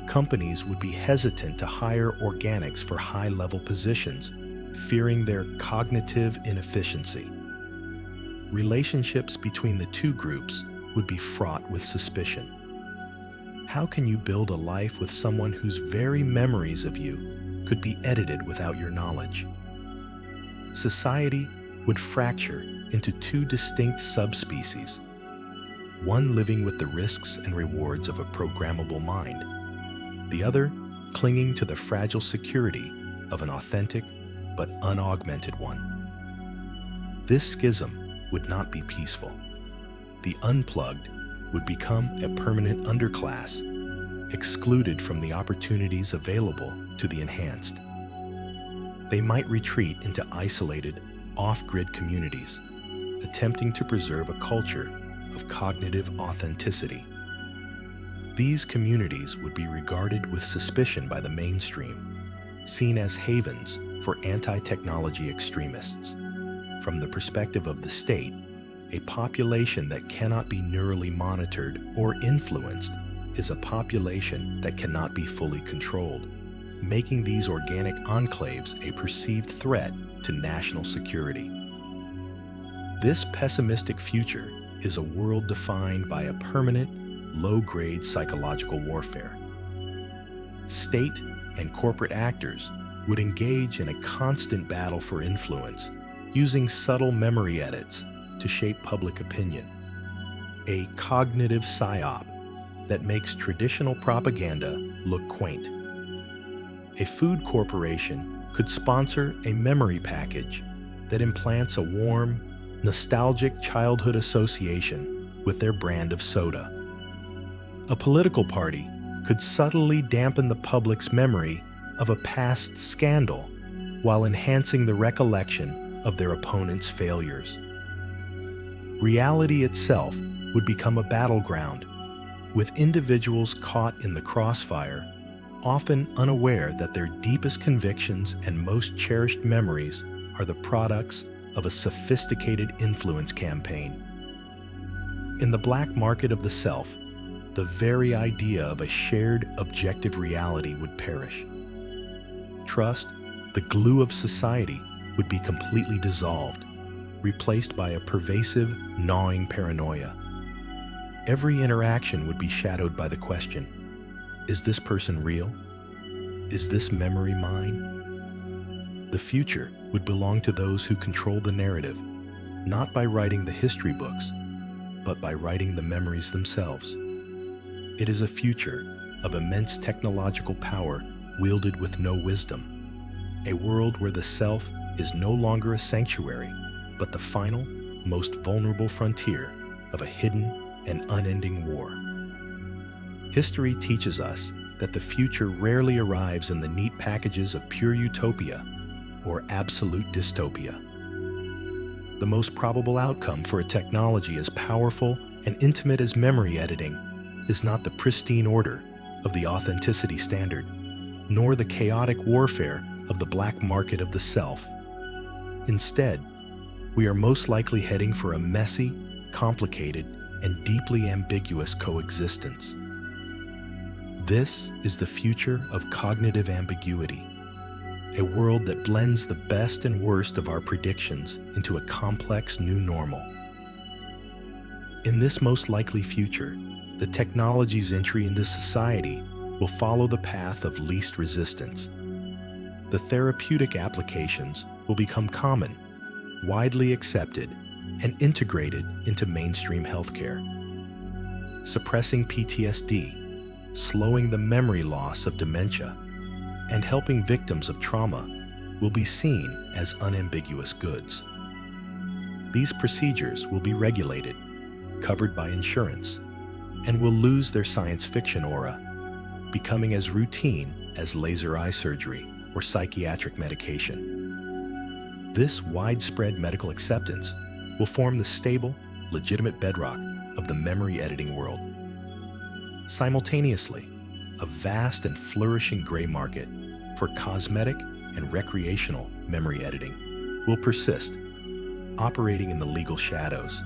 Companies would be hesitant to hire organics for high-level positions, fearing their cognitive inefficiency. Relationships between the two groups would be fraught with suspicion. How can you build a life with someone whose very memories of you could be edited without your knowledge? Society would fracture into two distinct subspecies, one living with the risks and rewards of a programmable mind, the other clinging to the fragile security of an authentic but unaugmented one. This schism would not be peaceful. The unplugged would become a permanent underclass, excluded from the opportunities available to the enhanced. They might retreat into isolated, off-grid communities, attempting to preserve a culture of cognitive authenticity. These communities would be regarded with suspicion by the mainstream, seen as havens for anti-technology extremists. From the perspective of the state, a population that cannot be neurally monitored or influenced is a population that cannot be fully controlled, making these organic enclaves a perceived threat to national security. This pessimistic future is a world defined by a permanent, low-grade psychological warfare. State and corporate actors would engage in a constant battle for influence, using subtle memory edits to shape public opinion, a cognitive psyop that makes traditional propaganda look quaint. A food corporation could sponsor a memory package that implants a warm, nostalgic childhood association with their brand of soda. A political party could subtly dampen the public's memory of a past scandal while enhancing the recollection of their opponent's failures. Reality itself would become a battleground, with individuals caught in the crossfire often unaware that their deepest convictions and most cherished memories are the products of a sophisticated influence campaign. In the black market of the self, the very idea of a shared objective reality would perish. Trust, the glue of society, would be completely dissolved, replaced by a pervasive, gnawing paranoia. Every interaction would be shadowed by the question, is this person real? Is this memory mine? The future would belong to those who control the narrative, not by writing the history books, but by writing the memories themselves. It is a future of immense technological power wielded with no wisdom, a world where the self is no longer a sanctuary, but the final, most vulnerable frontier of a hidden and unending war. History teaches us that the future rarely arrives in the neat packages of pure utopia or absolute dystopia. The most probable outcome for a technology as powerful and intimate as memory editing is not the pristine order of the authenticity standard, nor the chaotic warfare of the black market of the self. Instead, we are most likely heading for a messy, complicated, and deeply ambiguous coexistence. This is the future of cognitive ambiguity, a world that blends the best and worst of our predictions into a complex new normal. In this most likely future, the technology's entry into society will follow the path of least resistance. The therapeutic applications will become common, widely accepted, and integrated into mainstream healthcare. Suppressing PTSD, slowing the memory loss of dementia, and helping victims of trauma will be seen as unambiguous goods. These procedures will be regulated, covered by insurance, and will lose their science fiction aura, becoming as routine as laser eye surgery or psychiatric medication. This widespread medical acceptance will form the stable, legitimate bedrock of the memory editing world. Simultaneously, a vast and flourishing gray market for cosmetic and recreational memory editing will persist, operating in the legal shadows.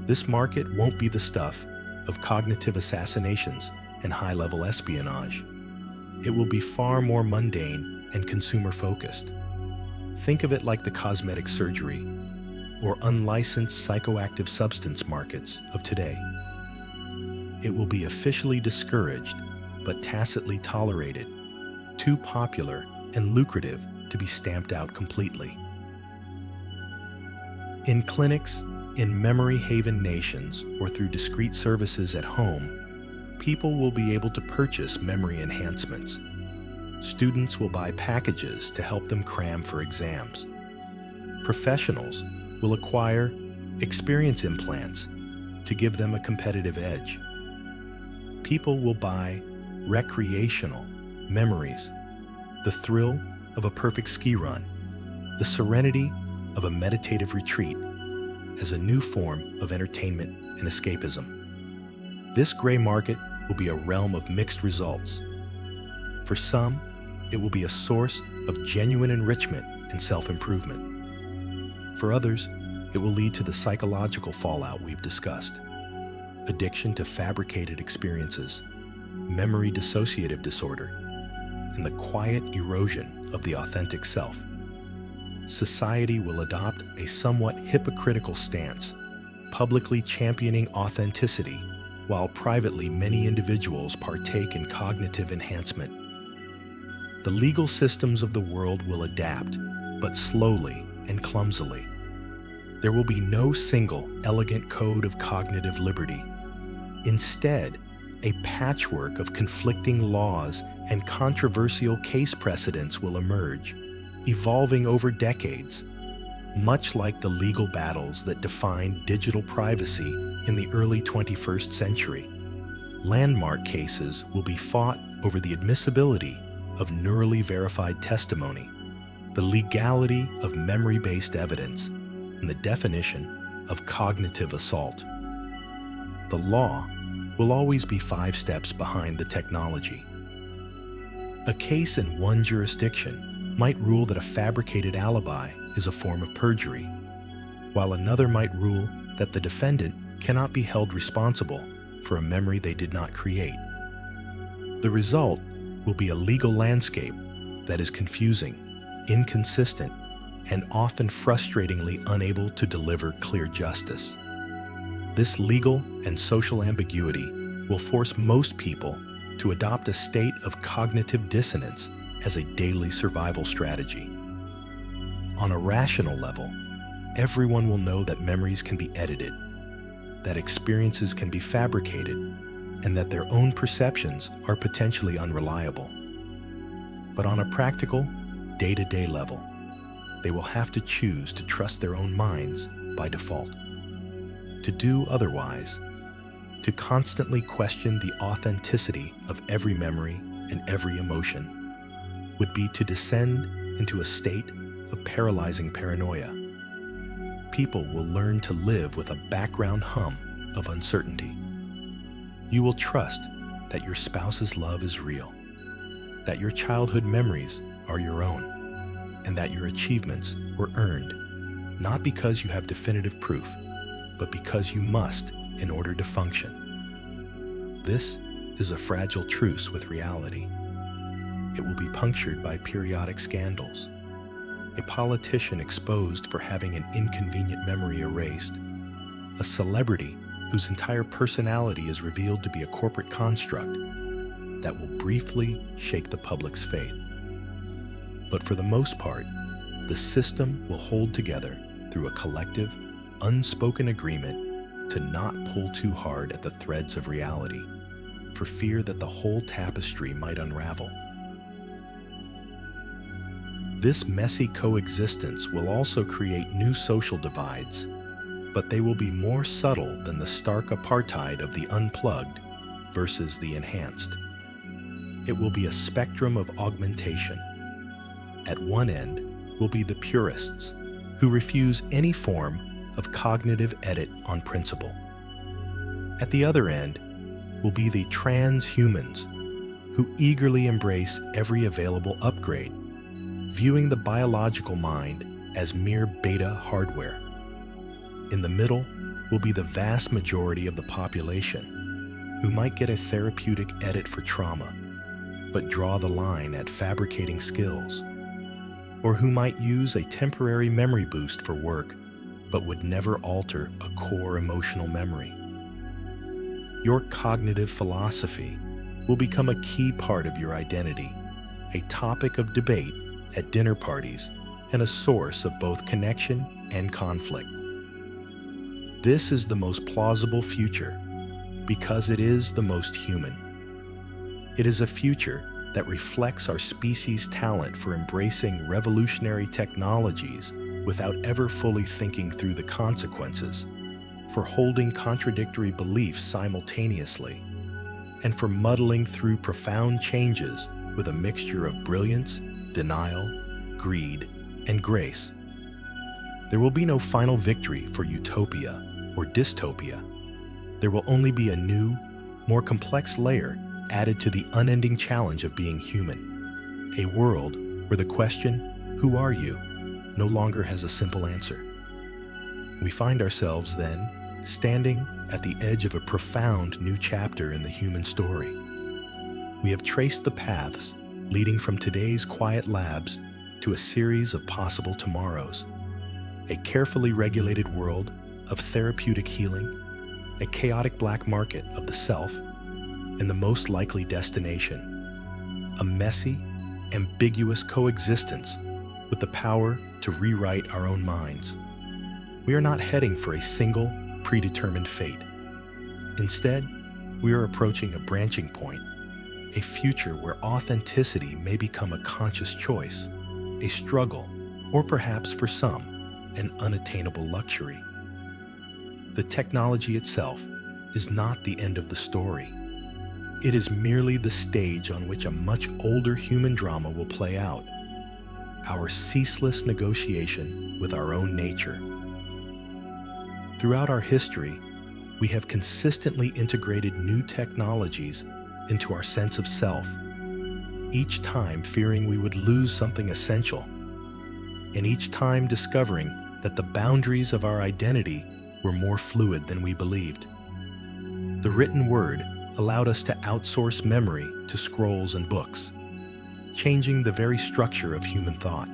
This market won't be the stuff of cognitive assassinations and high-level espionage. It will be far more mundane and consumer-focused. Think of it like the cosmetic surgery or unlicensed psychoactive substance markets of today. It will be officially discouraged, but tacitly tolerated, too popular and lucrative to be stamped out completely. In clinics, in memory haven nations, or through discrete services at home, people will be able to purchase memory enhancements. Students will buy packages to help them cram for exams. Professionals will acquire experience implants to give them a competitive edge. People will buy recreational memories, the thrill of a perfect ski run, the serenity of a meditative retreat, as a new form of entertainment and escapism. This gray market will be a realm of mixed results. For some, it will be a source of genuine enrichment and self-improvement. For others, it will lead to the psychological fallout we've discussed: addiction to fabricated experiences, memory dissociative disorder, and the quiet erosion of the authentic self. Society will adopt a somewhat hypocritical stance, publicly championing authenticity, while privately many individuals partake in cognitive enhancement. The legal systems of the world will adapt, but slowly and clumsily. There will be no single, elegant code of cognitive liberty. Instead, a patchwork of conflicting laws and controversial case precedents will emerge, evolving over decades, much like the legal battles that defined digital privacy in the early 21st century. Landmark cases will be fought over the admissibility of neurally verified testimony, the legality of memory-based evidence, and the definition of cognitive assault. The law will always be 5 steps behind the technology. A case in one jurisdiction might rule that a fabricated alibi is a form of perjury, while another might rule that the defendant cannot be held responsible for a memory they did not create. The result will be a legal landscape that is confusing, inconsistent, and often frustratingly unable to deliver clear justice. This legal and social ambiguity will force most people to adopt a state of cognitive dissonance as a daily survival strategy. On a rational level, everyone will know that memories can be edited, that experiences can be fabricated, and that their own perceptions are potentially unreliable. But on a practical, day-to-day level, they will have to choose to trust their own minds by default. To do otherwise, to constantly question the authenticity of every memory and every emotion, would be to descend into a state of paralyzing paranoia. People will learn to live with a background hum of uncertainty. You will trust that your spouse's love is real, that your childhood memories are your own, and that your achievements were earned, not because you have definitive proof, but because you must in order to function. This is a fragile truce with reality. It will be punctured by periodic scandals, a politician exposed for having an inconvenient memory erased, a celebrity whose entire personality is revealed to be a corporate construct that will briefly shake the public's faith. But for the most part, the system will hold together through a collective, unspoken agreement to not pull too hard at the threads of reality, for fear that the whole tapestry might unravel. This messy coexistence will also create new social divides, but they will be more subtle than the stark apartheid of the unplugged versus the enhanced. It will be a spectrum of augmentation. At one end will be the purists, who refuse any form of cognitive edit on principle. At the other end will be the transhumans, who eagerly embrace every available upgrade, viewing the biological mind as mere beta hardware. In the middle will be the vast majority of the population, who might get a therapeutic edit for trauma, but draw the line at fabricating skills, or who might use a temporary memory boost for work, but would never alter a core emotional memory. Your cognitive philosophy will become a key part of your identity, a topic of debate at dinner parties, and a source of both connection and conflict. This is the most plausible future because it is the most human. It is a future that reflects our species' talent for embracing revolutionary technologies without ever fully thinking through the consequences, for holding contradictory beliefs simultaneously, and for muddling through profound changes with a mixture of brilliance, denial, greed, and grace. There will be no final victory for utopia or dystopia. There will only be a new, more complex layer added to the unending challenge of being human. A world where the question, "Who are you?" no longer has a simple answer. We find ourselves, then, standing at the edge of a profound new chapter in the human story. We have traced the paths leading from today's quiet labs to a series of possible tomorrows. A carefully regulated world of therapeutic healing, a chaotic black market of the self, and the most likely destination, a messy, ambiguous coexistence with the power to rewrite our own minds. We are not heading for a single, predetermined fate. Instead, we are approaching a branching point, a future where authenticity may become a conscious choice, a struggle, or perhaps for some, an unattainable luxury. The technology itself is not the end of the story. It is merely the stage on which a much older human drama will play out, our ceaseless negotiation with our own nature. Throughout our history, we have consistently integrated new technologies into our sense of self, each time fearing we would lose something essential, and each time discovering that the boundaries of our identity were more fluid than we believed. The written word allowed us to outsource memory to scrolls and books, changing the very structure of human thought.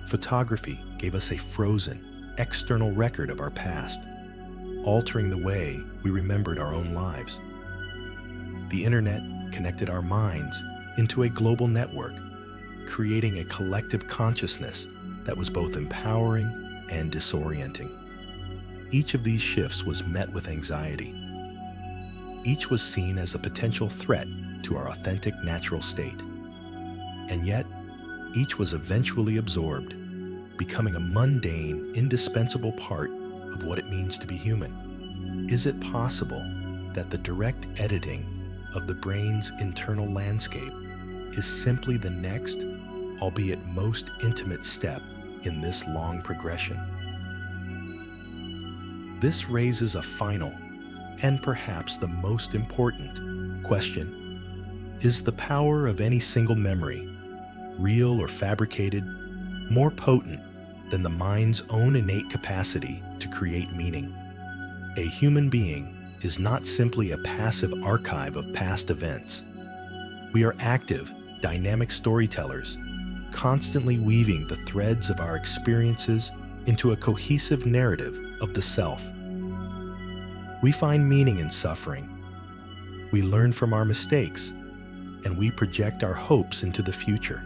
Photography gave us a frozen, external record of our past, altering the way we remembered our own lives. The internet connected our minds into a global network, creating a collective consciousness that was both empowering and disorienting. Each of these shifts was met with anxiety. Each was seen as a potential threat to our authentic natural state. And yet, each was eventually absorbed, becoming a mundane, indispensable part of what it means to be human. Is it possible that the direct editing of the brain's internal landscape is simply the next, albeit most intimate step in this long progression? This raises a final, and perhaps the most important, question. Is the power of any single memory, real or fabricated, more potent than the mind's own innate capacity to create meaning? A human being is not simply a passive archive of past events. We are active, dynamic storytellers, constantly weaving the threads of our experiences into a cohesive narrative of the self. We find meaning in suffering. We learn from our mistakes, and we project our hopes into the future.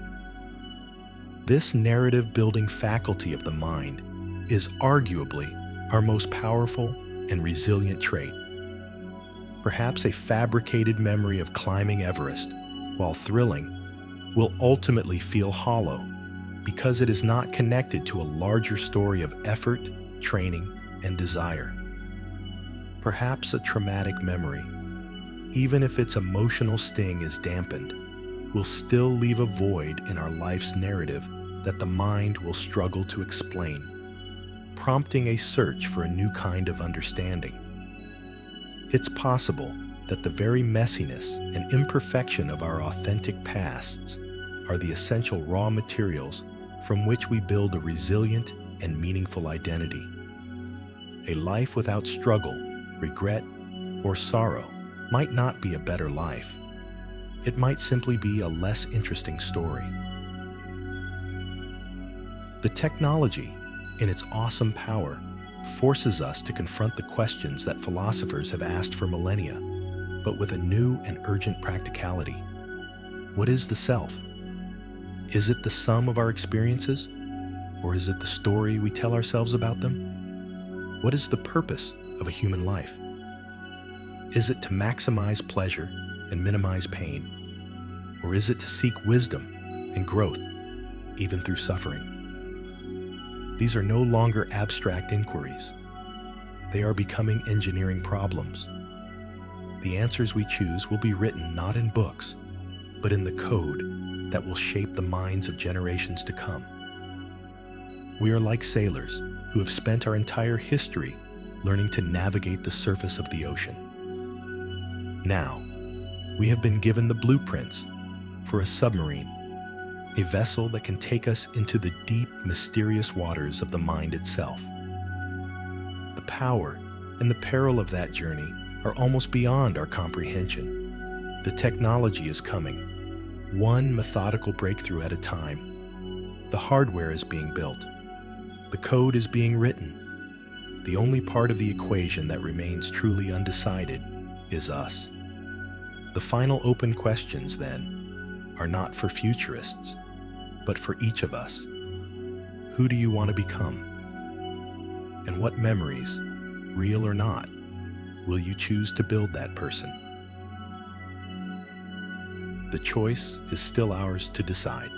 This narrative-building faculty of the mind is arguably our most powerful and resilient trait. Perhaps a fabricated memory of climbing Everest, while thrilling, will ultimately feel hollow because it is not connected to a larger story of effort, training, and desire. Perhaps a traumatic memory, even if its emotional sting is dampened, will still leave a void in our life's narrative that the mind will struggle to explain, prompting a search for a new kind of understanding. It's possible that the very messiness and imperfection of our authentic pasts are the essential raw materials from which we build a resilient and meaningful identity. A life without struggle, regret, or sorrow might not be a better life. It might simply be a less interesting story. The technology, in its awesome power, forces us to confront the questions that philosophers have asked for millennia, but with a new and urgent practicality. What is the self? Is it the sum of our experiences, or is it the story we tell ourselves about them? What is the purpose of a human life? Is it to maximize pleasure and minimize pain, or is it to seek wisdom and growth, even through suffering? These are no longer abstract inquiries. They are becoming engineering problems. The answers we choose will be written not in books, but in the code that will shape the minds of generations to come. We are like sailors who have spent our entire history learning to navigate the surface of the ocean. Now, we have been given the blueprints for a submarine, a vessel that can take us into the deep, mysterious waters of the mind itself. The power and the peril of that journey are almost beyond our comprehension. The technology is coming, one methodical breakthrough at a time. The hardware is being built. The code is being written. The only part of the equation that remains truly undecided is us. The final open questions, then, are not for futurists, but for each of us. Who do you want to become? And what memories, real or not, will you choose to build that person? The choice is still ours to decide.